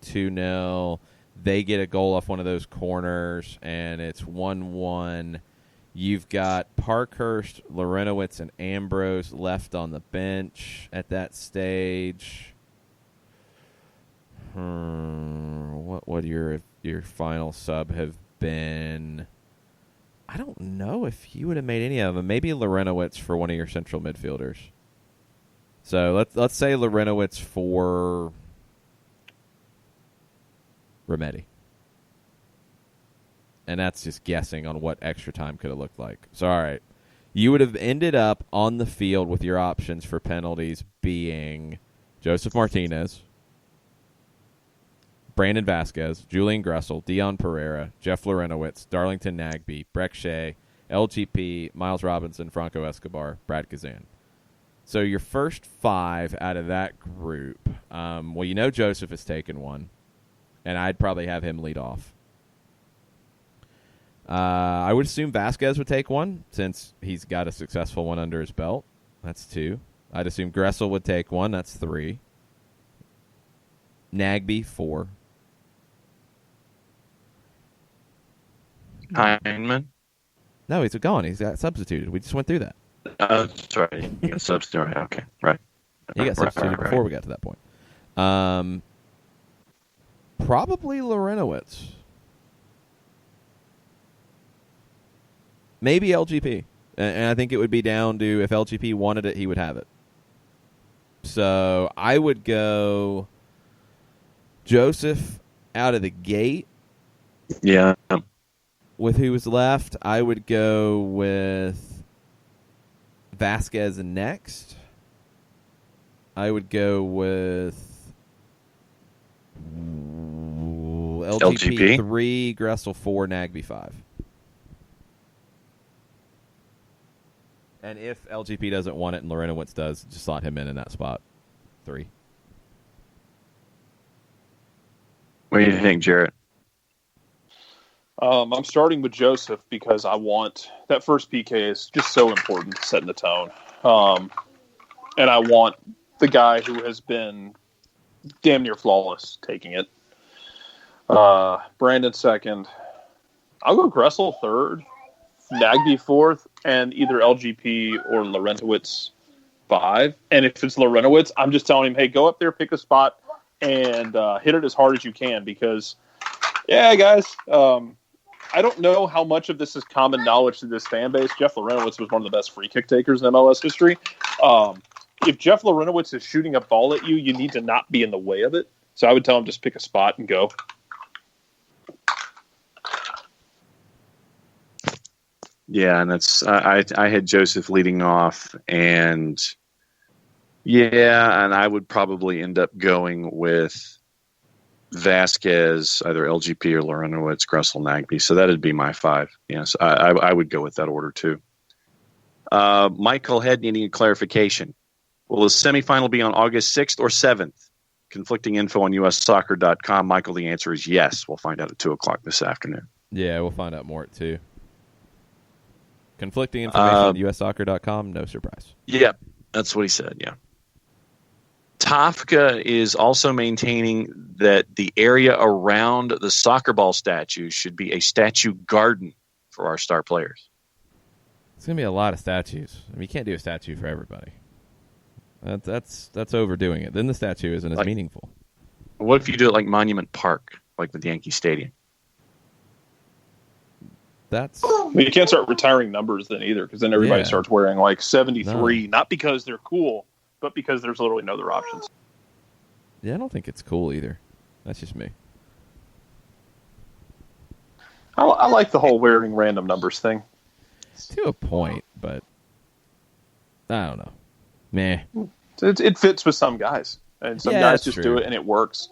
2-0. They get a goal off one of those corners, and it's 1-1. You've got Parkhurst, Lorenowitz, and Ambrose left on the bench at that stage. What would your final sub have been? I don't know if you would have made any of them. Maybe Lorenowitz for one of your central midfielders. So let's say Lorenowitz for Remedi. And that's just guessing on what extra time could have looked like. So, all right. You would have ended up on the field with your options for penalties being Joseph Martinez, Brandon Vasquez, Julian Gressel, Dion Pereira, Jeff Lorenowitz, Darlington Nagbe, Breck Shea, LGP, Miles Robinson, Franco Escobar, Brad Kazan. So your first 5 out of that group, well, you know Joseph has taken one, and I'd probably have him lead off. I would assume Vasquez would take one since he's got a successful one under his belt. That's 2. I'd assume Gressel would take one. That's 3. Nagbe, 4. Heineman? No, he's gone. He's got substituted. We just went through that. That's right. You got substituted. Okay, right. He got substituted before we got to that point. Probably Lorenowitz. Maybe LGP. And I think it would be down to if LGP wanted it, he would have it. So I would go Joseph out of the gate. Yeah. With who was left, I would go with Vasquez next. I would go with LGP 3, Gressel 4, Nagbe 5. And if LGP doesn't want it and Lorenowitz does, just slot him in that spot. 3. What do you think, Jarrett? I'm starting with Joseph because I want that first PK is just so important, setting the tone. And I want the guy who has been damn near flawless taking it. Brandon second. I'll go Gressel third, Nagbe fourth, and either LGP or Lorenowitz 5. And if it's Lorenowitz, I'm just telling him, hey, go up there, pick a spot, and hit it as hard as you can because, yeah, guys, I don't know how much of this is common knowledge to this fan base. Jeff Lorenowitz was one of the best free kick takers in MLS history. If Jeff Lorenowitz is shooting a ball at you, you need to not be in the way of it. So I would tell him just pick a spot and go. Yeah, and that's I had Joseph leading off, and I would probably end up going with Vasquez, either LGP or Lorenowitz, Gressel, Nagbe. So that'd be my 5. Yes, I would go with that order too. Michael Head needing a clarification. Will the semifinal be on August 6th or 7th? Conflicting info on ussoccer.com. Michael, the answer is yes. We'll find out at 2 o'clock this afternoon. Yeah, we'll find out more at 2. Conflicting information on ussoccer.com, no surprise. Yeah, that's what he said, yeah. Tafka is also maintaining that the area around the soccer ball statue should be a statue garden for our star players. It's going to be a lot of statues. I mean, you can't do a statue for everybody. That's overdoing it. Then the statue isn't as meaningful. What if you do it like Monument Park, like with Yankee Stadium? That's You can't start retiring numbers then either, because then everybody starts wearing like 73, not because they're cool, but because there's literally no other options. Yeah, I don't think it's cool either. That's just me. I like the whole wearing random numbers thing. To a point, but I don't know. Meh. It fits with some guys, and some guys just do it, and it works.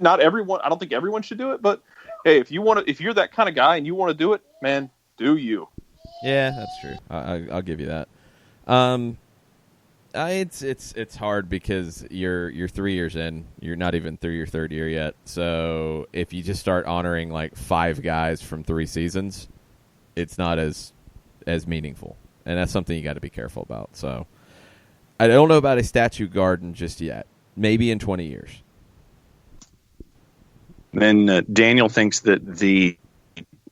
Not everyone. I don't think everyone should do it, but hey, if you're that kind of guy and you want to do it, man, do you? Yeah, that's true. I'll give you that. It's hard because you're 3 years in. You're not even through your third year yet. So if you just start honoring like 5 guys from 3 seasons, it's not as meaningful, and that's something you got to be careful about. So I don't know about a statue garden just yet. Maybe in 20 years. Then Daniel thinks that the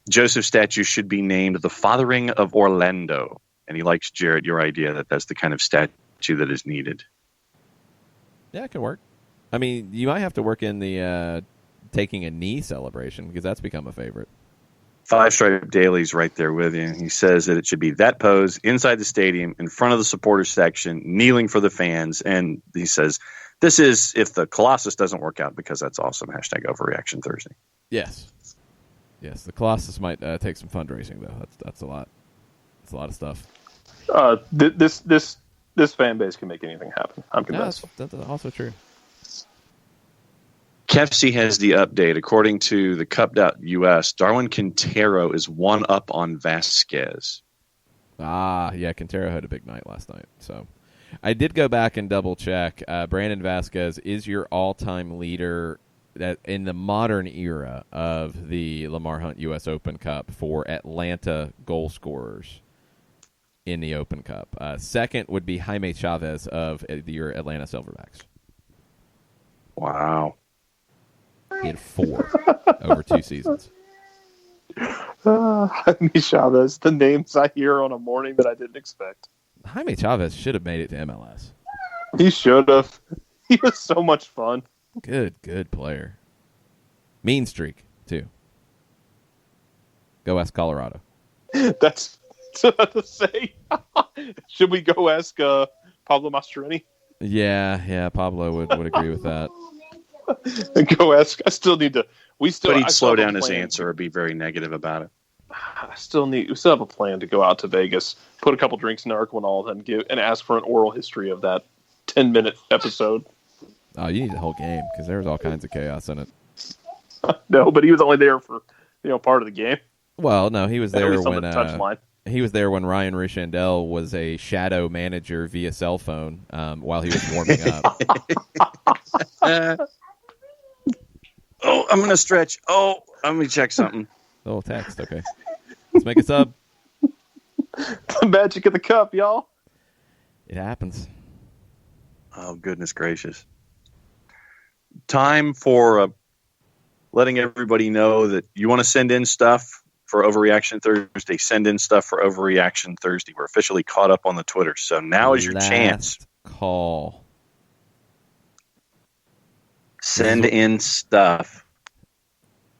Joseph statue should be named the Fathering of Orlando. And he likes, Jared, your idea that that's the kind of statue that is needed. Yeah, it can work. I mean, you might have to work in the taking a knee celebration, because that's become a favorite. 5 Stripe Daily's right there with you. He says that it should be that pose inside the stadium, in front of the supporters section, kneeling for the fans. And he says, this is if the Colossus doesn't work out, because that's awesome. Hashtag Overreaction Thursday. Yes. The Colossus might take some fundraising, though. That's a lot. That's a lot of stuff. This fan base can make anything happen. I'm convinced. That's also true. Kefsey has the update. According to the Cup.us, Darwin Quintero is 1 up on Vasquez. Yeah, Quintero had a big night last night. So I did go back and double check. Brandon Vasquez is your all-time leader that in the modern era of the Lamar Hunt U.S. Open Cup for Atlanta goal scorers in the Open Cup. Second would be Jaime Chavez of your Atlanta Silverbacks. Wow. He had 4 over 2 seasons. Jaime Chavez, the names I hear on a morning that I didn't expect. Jaime Chavez should have made it to MLS. He should have. He was so much fun. Good player. Mean streak, too. Go ask Colorado. That's what to say. Should we go ask Pablo Mastroeni? Yeah, Pablo would agree with that. Go ask. I still need to. But he'd slow down his answer or be very negative about it. We still have a plan to go out to Vegas, put a couple drinks in Arquinal, and ask for an oral history of that 10-minute episode. Oh, you need the whole game, because there was all kinds of chaos in it. No, but he was only there for part of the game. Well, no, he was there when he was there when Ryan Richandel was a shadow manager via cell phone while he was warming up. I'm going to stretch. Let me check something. Oh, text. Okay. Let's make a sub. The magic of the cup, y'all. It happens. Oh, goodness gracious. Time for letting everybody know that you want to send in stuff for Overreaction Thursday. Send in stuff for Overreaction Thursday. We're officially caught up on the Twitter. So now is your chance. Call. Send in stuff.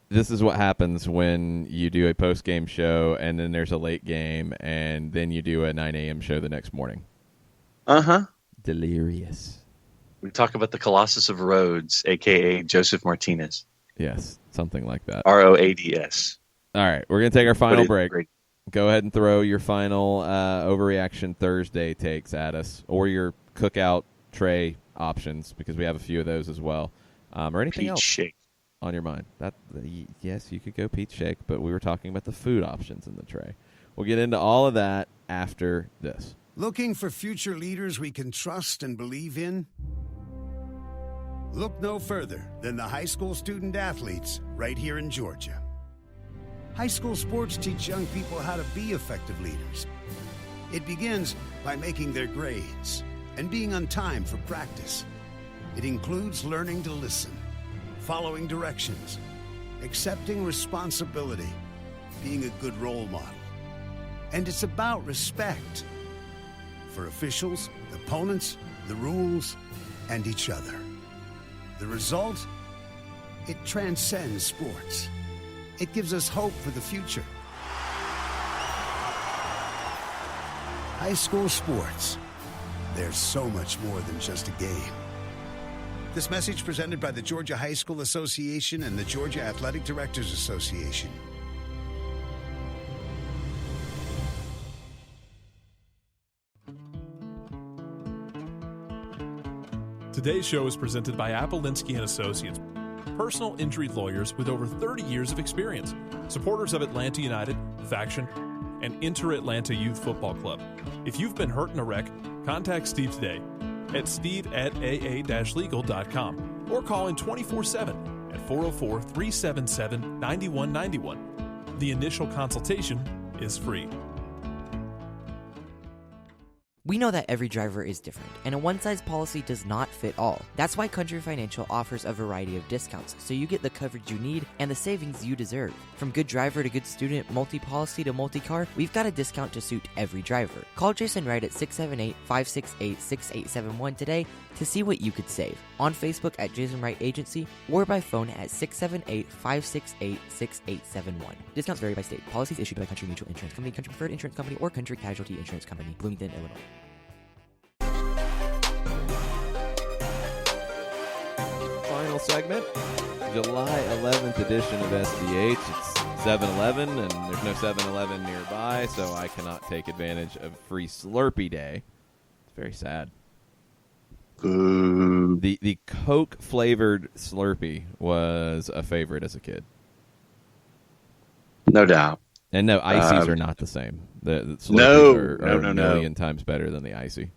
This is what happens when you do a post-game show and then there's a late game and then you do a 9 a.m. show the next morning. Uh-huh. Delirious. We talk about the Colossus of Rhodes, a.k.a. Joseph Martinez. Yes, something like that. Roads. All right, we're going to take our final break. Great. Go ahead and throw your final Overreaction Thursday takes at us, or your cookout tray options, because we have a few of those as well. Or anything Peach else shake on your mind. Yes, you could go peach shake, but we were talking about the food options in the tray. We'll get into all of that after this. Looking for future leaders we can trust and believe in? Look no further than the high school student athletes right here in Georgia. High school sports teach young people how to be effective leaders. It begins by making their grades and being on time for practice. It includes learning to listen, following directions, accepting responsibility, being a good role model. And it's about respect for officials, opponents, the rules, and each other. The result? It transcends sports. It gives us hope for the future. High school sports. There's so much more than just a game. This message presented by the Georgia High School Association and the Georgia Athletic Directors Association. Today's show is presented by Appolinsky & Associates, personal injury lawyers with over 30 years of experience, supporters of Atlanta United, Faction, and Inter-Atlanta Youth Football Club. If you've been hurt in a wreck, contact Steve today at steve@aa-legal.com or call in 24/7 at 404-377-9191. The initial consultation is free. We know that every driver is different, and a one-size policy does not fit all. That's why Country Financial offers a variety of discounts, so you get the coverage you need and the savings you deserve. From good driver to good student, multi-policy to multi-car, we've got a discount to suit every driver. Call Jason Wright at 678-568-6871 today to see what you could save. On Facebook at Jason Wright Agency or by phone at 678-568-6871. Discounts vary by state. Policies issued by Country Mutual Insurance Company, Country Preferred Insurance Company, or Country Casualty Insurance Company, Bloomington, Illinois. Final segment, July 11th edition of SDH. It's 7-Eleven, and there's no 7-Eleven nearby, so I cannot take advantage of free Slurpee Day. It's very sad. The Coke flavored Slurpee was a favorite as a kid. No doubt. And no, ices are not the same. The No, Slurpees are a million times better than the icy.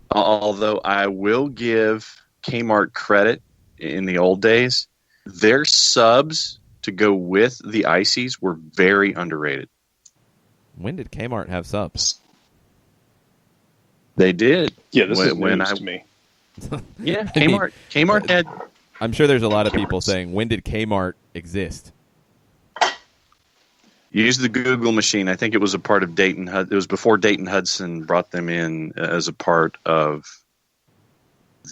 Although I will give Kmart credit in the old days, their subs to go with the ices were very underrated. When did Kmart have subs? They did. Yeah, this is news to me. Yeah, Kmart had. I'm sure there's a lot of people saying, when did Kmart exist? Use the Google machine. I think it was a part of Dayton. It was before Dayton Hudson brought them in as a part of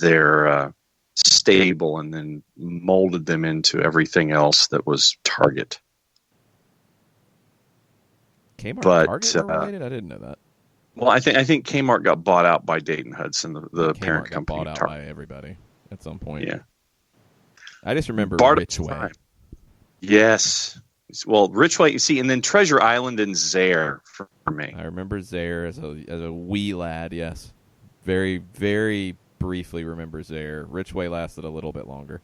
their stable and then molded them into everything else that was Target. Kmart But, Target were related? I didn't know that. Well, I think Kmart got bought out by Dayton Hudson, the parent Kmart got company. bought out by everybody at some point. Yeah. I just remember Bartlett's Richway. Prime. Yes. Well, Richway, you see, and then Treasure Island and Zare for me. I remember Zare as a wee lad, yes. Very, very briefly remember Zare. Richway lasted a little bit longer.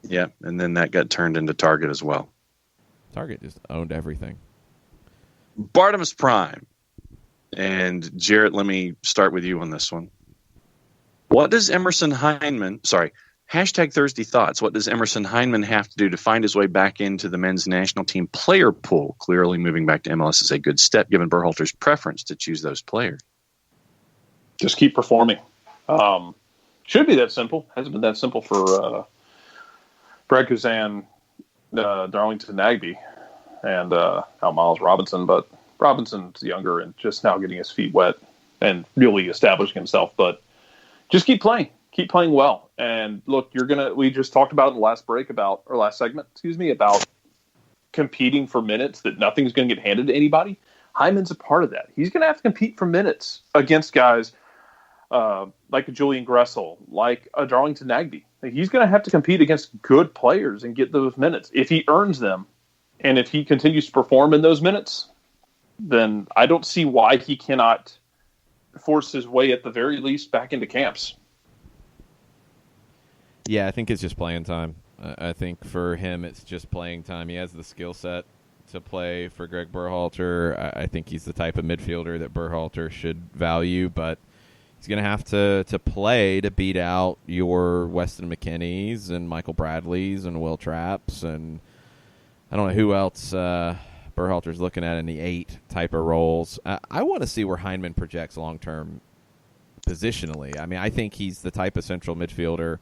Yeah, and then that got turned into Target as well. Target just owned everything. Bartimus Prime. And Jarrett, let me start with you on this one. What does Emerson Heineman, hashtag Thursday Thoughts, what does Emerson Heineman have to do to find his way back into the men's national team player pool? Clearly moving back to MLS is a good step given Berhalter's preference to choose those players. Just keep performing. Should be that simple. Hasn't been that simple for Brad Kuzan, Darlington Nagbe, and Miles Robinson, but Robinson's younger and just now getting his feet wet and really establishing himself. But just keep playing. Keep playing well. And look, we just talked about in the last segment, about competing for minutes, that nothing's going to get handed to anybody. Hyman's a part of that. He's going to have to compete for minutes against guys like a Julian Gressel, like a Darlington Nagbe. He's going to have to compete against good players and get those minutes. If he earns them and if he continues to perform in those minutes, then I don't see why he cannot force his way at the very least back into camps. Yeah, I think it's just playing time. I think for him, it's just playing time. He has the skill set to play for Greg Berhalter. I think he's the type of midfielder that Berhalter should value, but he's going to have to play to beat out your Weston McKennies and Michael Bradleys and Will Trapps, and I don't know who else Berhalter's looking at in the 8 type of roles. I want to see where Heineman projects long-term positionally. I mean, I think he's the type of central midfielder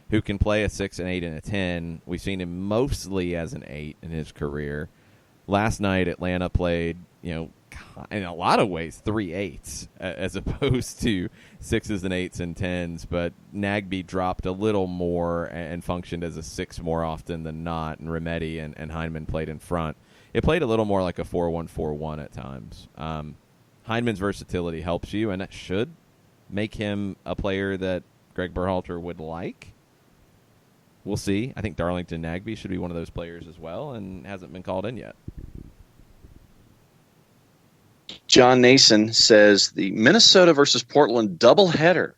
who can play a 6, an 8, and a 10. We've seen him mostly as an 8 in his career. Last night, Atlanta played, in a lot of ways, 3 8s as opposed to 6s and 8s and 10s. But Nagbe dropped a little more and functioned as a 6 more often than not, and Remedi and Heineman played in front. It played a little more like a 4-1-4-1 at times. Hyndman's versatility helps you, and that should make him a player that Greg Berhalter would like. We'll see. I think Darlington Nagbe should be one of those players as well, and hasn't been called in yet. John Nason says the Minnesota versus Portland doubleheader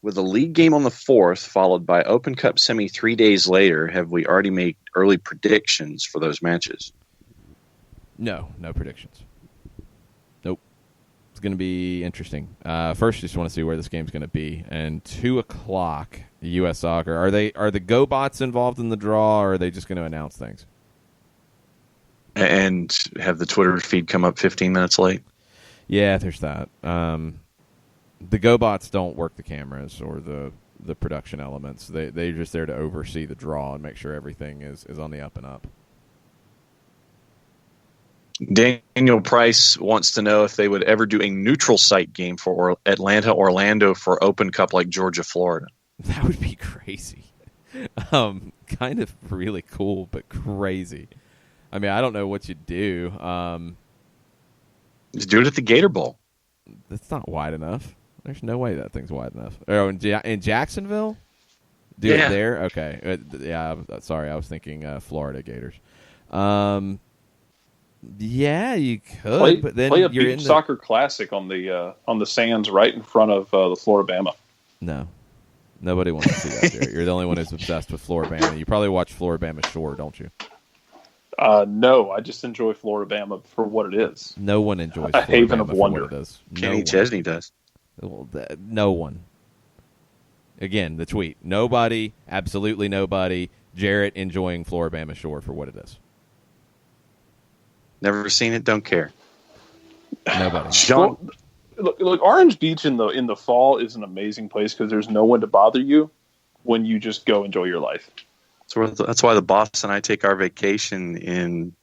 with a league game on the 4th, followed by Open Cup semi 3 days later. Have we already made early predictions for those matches? No predictions. Nope. It's going to be interesting. First, just want to see where this game's going to be. And 2:00, U.S. Soccer. Are the GoBots involved in the draw, or are they just going to announce things? And have the Twitter feed come up 15 minutes late? Yeah, there's that. The GoBots don't work the cameras or the production elements. They're just there to oversee the draw and make sure everything is on the up and up. Daniel Price wants to know if they would ever do a neutral site game for Atlanta, Orlando for Open Cup like Georgia, Florida. That would be crazy. Kind of really cool, but crazy. I mean, I don't know what you'd do. Just do it at the Gator Bowl. That's not wide enough. There's no way that thing's wide enough. Oh, in Jacksonville? Do it there? Okay. Sorry, I was thinking Florida Gators. Yeah, you could, but then play a you're beach soccer classic on the sands right in front of the Florida Bama. No, nobody wants to see that. Jared. You're the only one who's obsessed with Florida Bama. You probably watch Florida Bama Shore, don't you? No, I just enjoy Florida Bama for what it is. No one enjoys a Florida haven Bama of for wonder. what it is. Kenny Chesney does. No one. Again, the tweet. Nobody, absolutely nobody. Jarrett enjoying Florida Bama Shore for what it is. Never seen it, don't care. Nobody. Sean, look, Orange Beach in the fall is an amazing place because there's no one to bother you when you just go enjoy your life. that's why the boss and I take our vacation in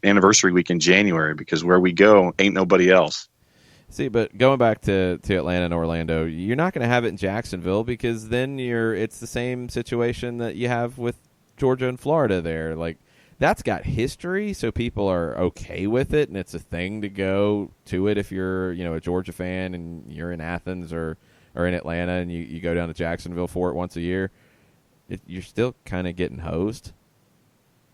anniversary week in January, because where we go ain't nobody else. See, but going back to Atlanta and Orlando, you're not going to have it in Jacksonville because then it's the same situation that you have with Georgia and Florida there. Like, that's got history, so people are okay with it, and it's a thing to go to it if you're, a Georgia fan and you're in Athens or in Atlanta and you go down to Jacksonville for it once a year. You're still kind of getting hosed.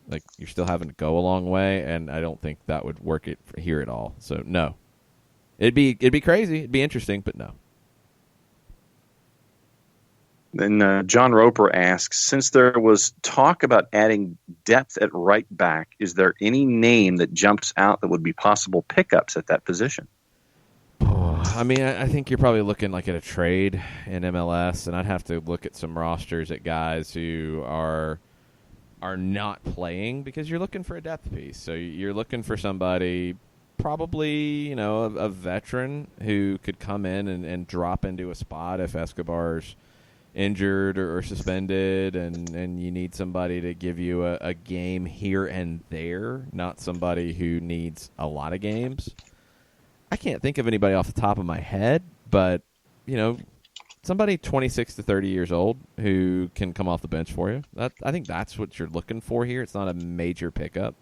Like, you're still having to go a long way, and I don't think that would work it here at all. So, no. It'd be crazy. It'd be interesting, but no. Then John Roper asks, since there was talk about adding depth at right back, is there any name that jumps out that would be possible pickups at that position? I mean, I think you're probably looking like at a trade in MLS, and I'd have to look at some rosters at guys who are not playing because you're looking for a depth piece. So you're looking for somebody, probably, a veteran who could come in and drop into a spot if Escobar's injured or suspended, and you need somebody to give you a game here and there, not somebody who needs a lot of games. I can't think of anybody off the top of my head, but, somebody 26 to 30 years old who can come off the bench for you. I think that's what you're looking for here. It's not a major pickup.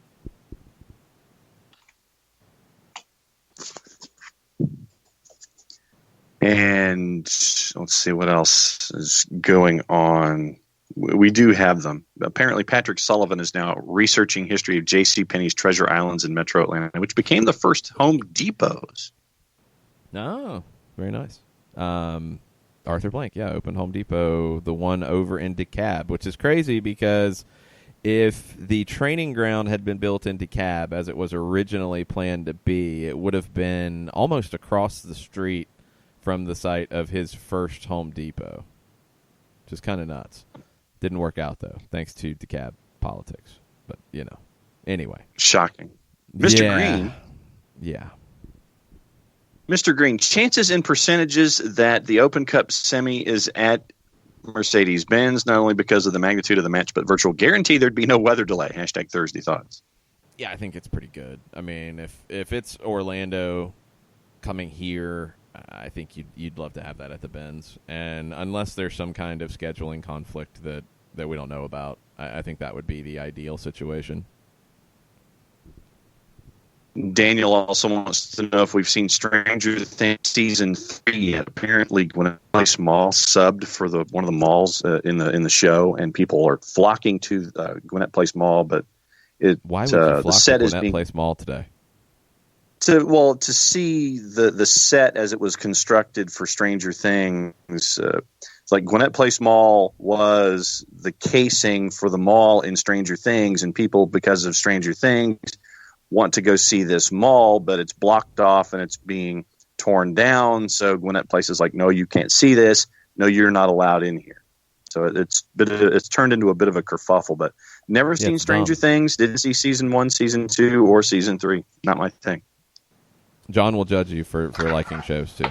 And let's see what else is going on. We do have them. Apparently, Patrick Sullivan is now researching history of J.C. Penney's Treasure Islands in Metro Atlanta, which became the first Home Depots. Oh, very nice. Arthur Blank, opened Home Depot, the one over in DeKalb, which is crazy because if the training ground had been built in DeKalb as it was originally planned to be, it would have been almost across the street from the site of his first Home Depot, which is kind of nuts. Didn't work out, though, thanks to DeKalb politics. But, anyway. Shocking. Mr. Green. Yeah. Mr. Green, chances and percentages that the Open Cup semi is at Mercedes-Benz, not only because of the magnitude of the match, but virtual guarantee there'd be no weather delay. # Thursday Thoughts. Yeah, I think it's pretty good. I mean, if it's Orlando coming here, I think you'd love to have that at the Benz. And unless there's some kind of scheduling conflict that we don't know about, I think that would be the ideal situation. Daniel also wants to know if we've seen Stranger Things season 3 yet. Apparently, Gwinnett Place Mall subbed for one of the malls in the show, and people are flocking to Gwinnett Place Mall. But why would you flock the set to is Gwinnett being Place Mall today? to see the set as it was constructed for Stranger Things. It's like Gwinnett Place Mall was the casing for the mall in Stranger Things, and people, because of Stranger Things, want to go see this mall, but it's blocked off and it's being torn down. So Gwinnett Place is like, no, you can't see this. No, you're not allowed in here. So it's turned into a bit of a kerfuffle. But never seen Stranger Things. Didn't see season 1, season 2, or season 3. Not my thing. John will judge you for liking shows too.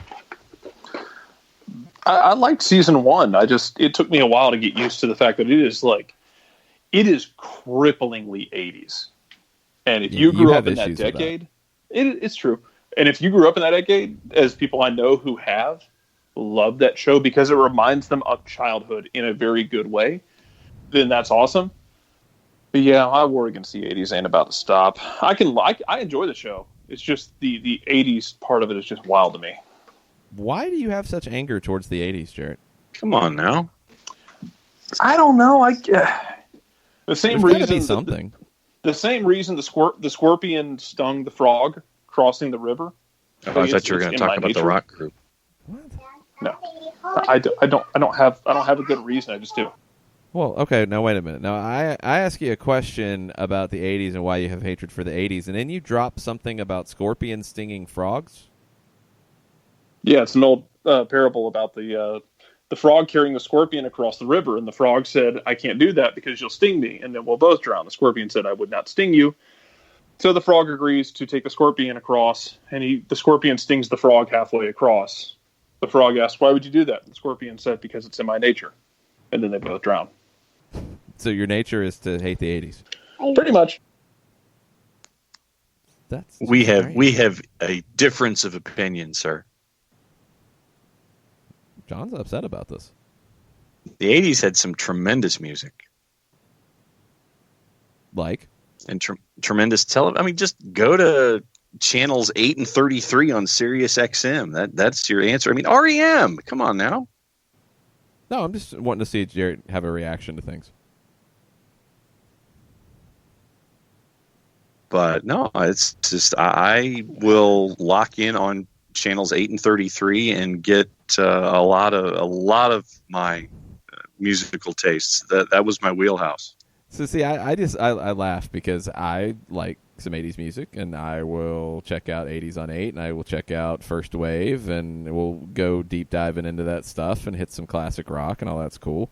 I liked season 1. It took me a while to get used to the fact that it is cripplingly 80s. And if you grew up in that decade, it's true. And if you grew up in that decade, as people I know who have, love that show because it reminds them of childhood in a very good way, then that's awesome. But yeah, my war against the 80s ain't about to stop. I enjoy the show. It's just the 80s part of it is just wild to me. Why do you have such anger towards the 80s, Jarrett? Come on now. I don't know. The same There's reason. Be something. The same reason the scorpion stung the frog crossing the river. Oh, I thought you were going to talk about the rock group. What? No, I don't have a good reason. I just do. Well, okay. Now wait a minute. Now I ask you a question about the 80s and why you have hatred for the 80s, and then you drop something about scorpions stinging frogs. Yeah, it's an old parable about the frog carrying the scorpion across the river, and the frog said, "I can't do that because you'll sting me, and then we'll both drown." The scorpion said, "I would not sting you." So the frog agrees to take the scorpion across, and the scorpion stings the frog halfway across. The frog asks, "Why would you do that?" The scorpion said, "Because it's in my nature." And then they both drown. So your nature is to hate the 80s? Pretty much. We have a difference of opinion, sir. John's upset about this. The 80s had some tremendous music. Like? And tremendous television. I mean, just go to channels 8 and 33 on Sirius XM. That's your answer. I mean, REM. Come on now. No, I'm just wanting to see Jarrett have a reaction to things. But no, it's just I will lock in on channels 8 and 33 and get a lot of my musical tastes. That was my wheelhouse. So see, I laugh because I like some 80s music, and I will check out 80s on 8, and I will check out First Wave, and we'll go deep diving into that stuff and hit some classic rock, and all that's cool.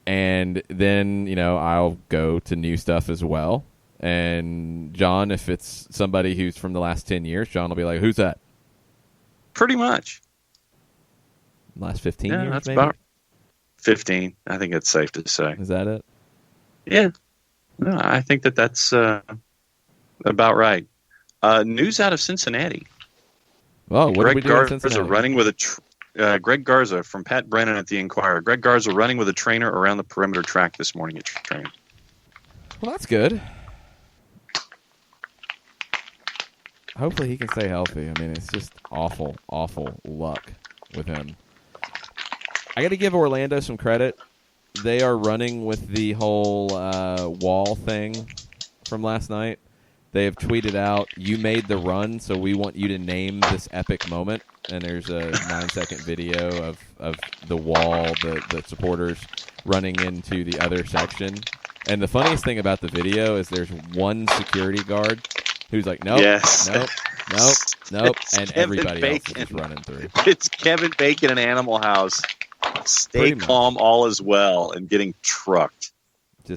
And then, I'll go to new stuff as well. And John, if it's somebody who's from the last 10 years, John will be like, "Who's that?" Pretty much. Last 15 years, that's maybe? about 15. I think it's safe to say. Is that it? Yeah. No, I think that's about right. News out of Cincinnati. Oh, what are we doing in Cincinnati? Running with Greg Garza from Pat Brennan at the Inquirer. Greg Garza running with a trainer around the perimeter track this morning at training. Well, that's good. Hopefully he can stay healthy. I mean, it's just awful, awful luck with him. I got to give Orlando some credit. They are running with the whole wall thing from last night. They have tweeted out, "You made the run, so we want you to name this epic moment." And there's a 9-second video of the wall, the supporters running into the other section. And the funniest thing about the video is there's one security guard who's like, "Nope, yes. nope," and everybody else is just running through. It's Kevin Bacon in Animal House. Stay calm, all is well, and getting trucked.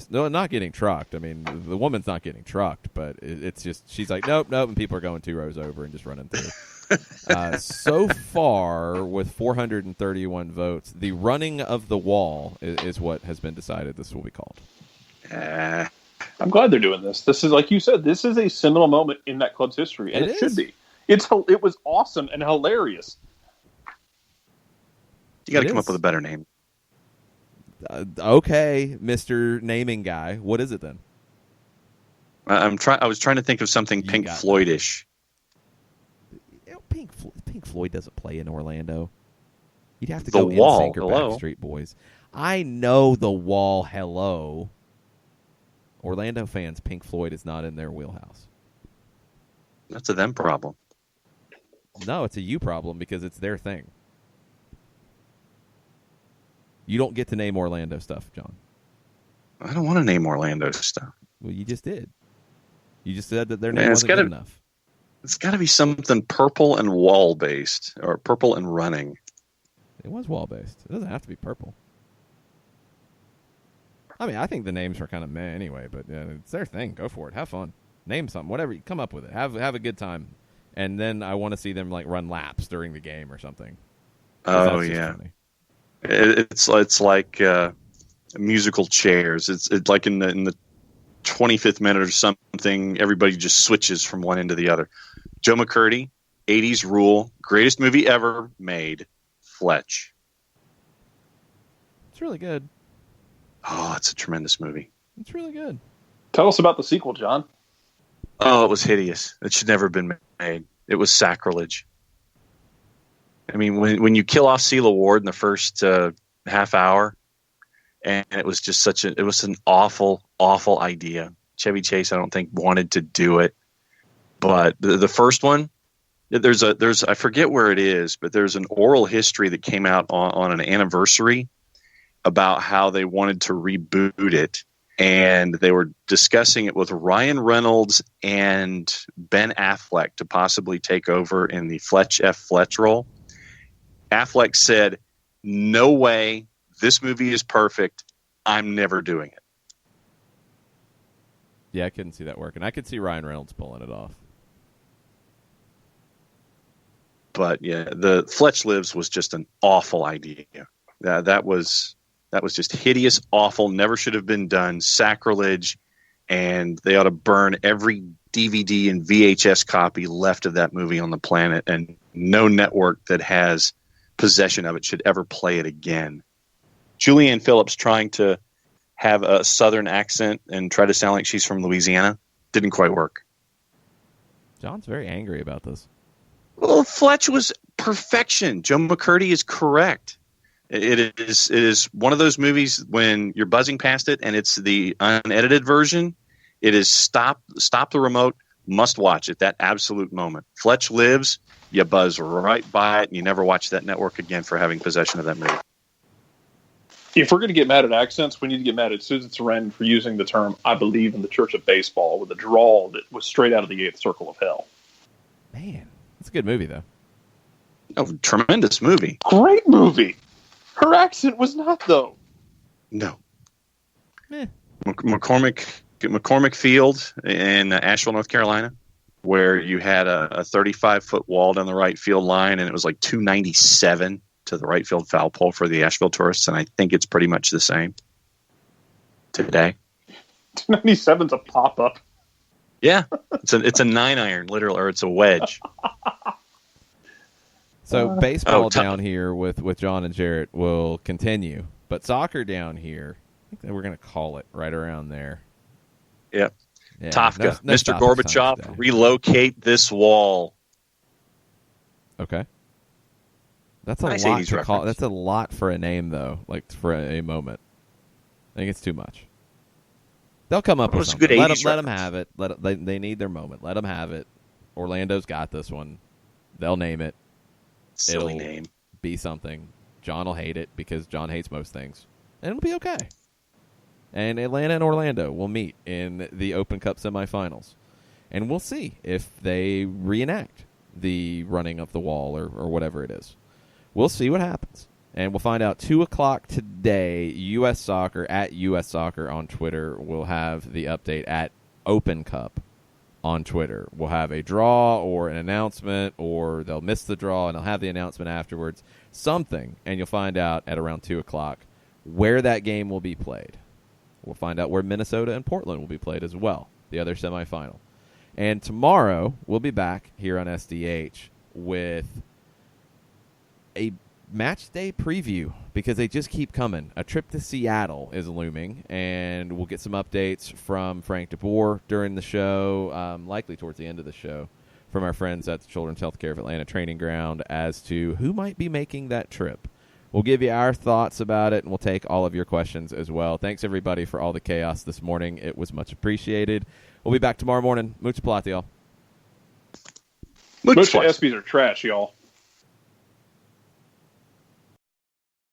Not getting trucked. I mean, the woman's not getting trucked, but it's just, she's like, nope, and people are going 2 rows over and just running through. So far, with 431 votes, the running of the wall is what has been decided this will be called. I'm glad they're doing this. This is, like you said, this is a seminal moment in that club's history, and it should be. It was awesome and hilarious. You got to come up with a better name. Okay, Mr. Naming Guy. What is it then? I was trying to think of something Pink Floyd-ish. Pink Floyd doesn't play in Orlando. You'd have to The go Wall. NSYNC or Hello. Backstreet Boys. I know The Wall. Hello. Orlando fans, Pink Floyd is not in their wheelhouse. That's a them problem. No, it's a you problem because it's their thing. You don't get to name Orlando stuff, John. I don't want to name Orlando stuff. Well, you just did. You just said that their name wasn't good enough. It's got to be something purple and wall-based, or purple and running. It was wall-based. It doesn't have to be purple. I mean, I think the names are kind of meh anyway, but it's their thing. Go for it. Have fun. Name something. Whatever. Come up with it. Have a good time. And then I want to see them like run laps during the game or something. Oh, yeah. It's like musical chairs. It's like in the 25th minute or something, everybody just switches from one end to the other. Joe McCurdy, 80s Rule, greatest movie ever made, Fletch. It's really good. Oh, it's a tremendous movie. It's really good. Tell us about the sequel, John. Oh, it was hideous. It should never have been made. It was sacrilege. I mean, when you kill off Celia Ward in the first half hour, and it was just it was an awful, awful idea. Chevy Chase, I don't think, wanted to do it. But the first one, there's I forget where it is, but there's an oral history that came out on an anniversary about how they wanted to reboot it. And they were discussing it with Ryan Reynolds and Ben Affleck to possibly take over in the Fletch role. Affleck said, "No way. This movie is perfect. I'm never doing it." Yeah, I couldn't see that working. I could see Ryan Reynolds pulling it off. But yeah, the Fletch Lives was just an awful idea. That was just hideous, awful, never should have been done, sacrilege, and they ought to burn every DVD and VHS copy left of that movie on the planet, and no network that has possession of it should ever play it again. Julianne Phillips trying to have a Southern accent and try to sound like she's from Louisiana didn't quite work. John's very angry about this. Well, Fletch was perfection. Joe McCurdy is correct. It is one of those movies when you're buzzing past it and it's the unedited version. It is stop the remote, must watch it, that absolute moment. Fletch Lives, you buzz right by it and you never watch that network again for having possession of that movie. If we're going to get mad at accents, we need to get mad at Susan Sarandon for using the term "I believe in the Church of Baseball" with a drawl that was straight out of the Eighth Circle of Hell. Man, that's a good movie, though. Oh, tremendous movie. Great movie. Her accent was not, though. No. McCormick Field in Asheville, North Carolina, where you had a 35-foot wall down the right field line, and it was like 297 to the right field foul pole for the Asheville Tourists, and I think it's pretty much the same today. 297's a pop-up. Yeah, it's a 9-iron, literally, or it's a wedge. So baseball down here with John and Jarrett will continue, but soccer down here, I think that we're going to call it right around there. Yep. Yeah, Tafka, no Mr. Gorbachev, relocate this wall. Okay. That's a nice lot 80s to call. reference. That's a lot for a name, though. Like for a moment, I think it's too much. They'll come up with it's a something. good Let 80s them reference. have it. They need their moment. Let them have it. Orlando's got this one. They'll name it. Silly It'll name. be something. John will hate it because John hates most things, and it'll be okay. And Atlanta and Orlando will meet in the Open Cup semifinals, and we'll see if they reenact the running of the wall or whatever it is. We'll see what happens. And we'll find out 2 o'clock today, U.S. Soccer, at U.S. Soccer on Twitter. We'll have the update at Open Cup on Twitter. We'll have a draw or an announcement, or they'll miss the draw and they'll have the announcement afterwards. Something, and you'll find out at around 2 o'clock where that game will be played. We'll find out where Minnesota and Portland will be played as well, the other semifinal. And tomorrow, we'll be back here on SDH with a match day preview, because they just keep coming. A trip to Seattle is looming, and we'll get some updates from Frank DeBoer during the show, likely towards the end of the show, from our friends at the Children's Healthcare of Atlanta Training Ground as to who might be making that trip. We'll give you our thoughts about it, and we'll take all of your questions as well. Thanks, everybody, for all the chaos this morning. It was much appreciated. We'll be back tomorrow morning. Much plot, y'all. Much ESPYs are trash, y'all.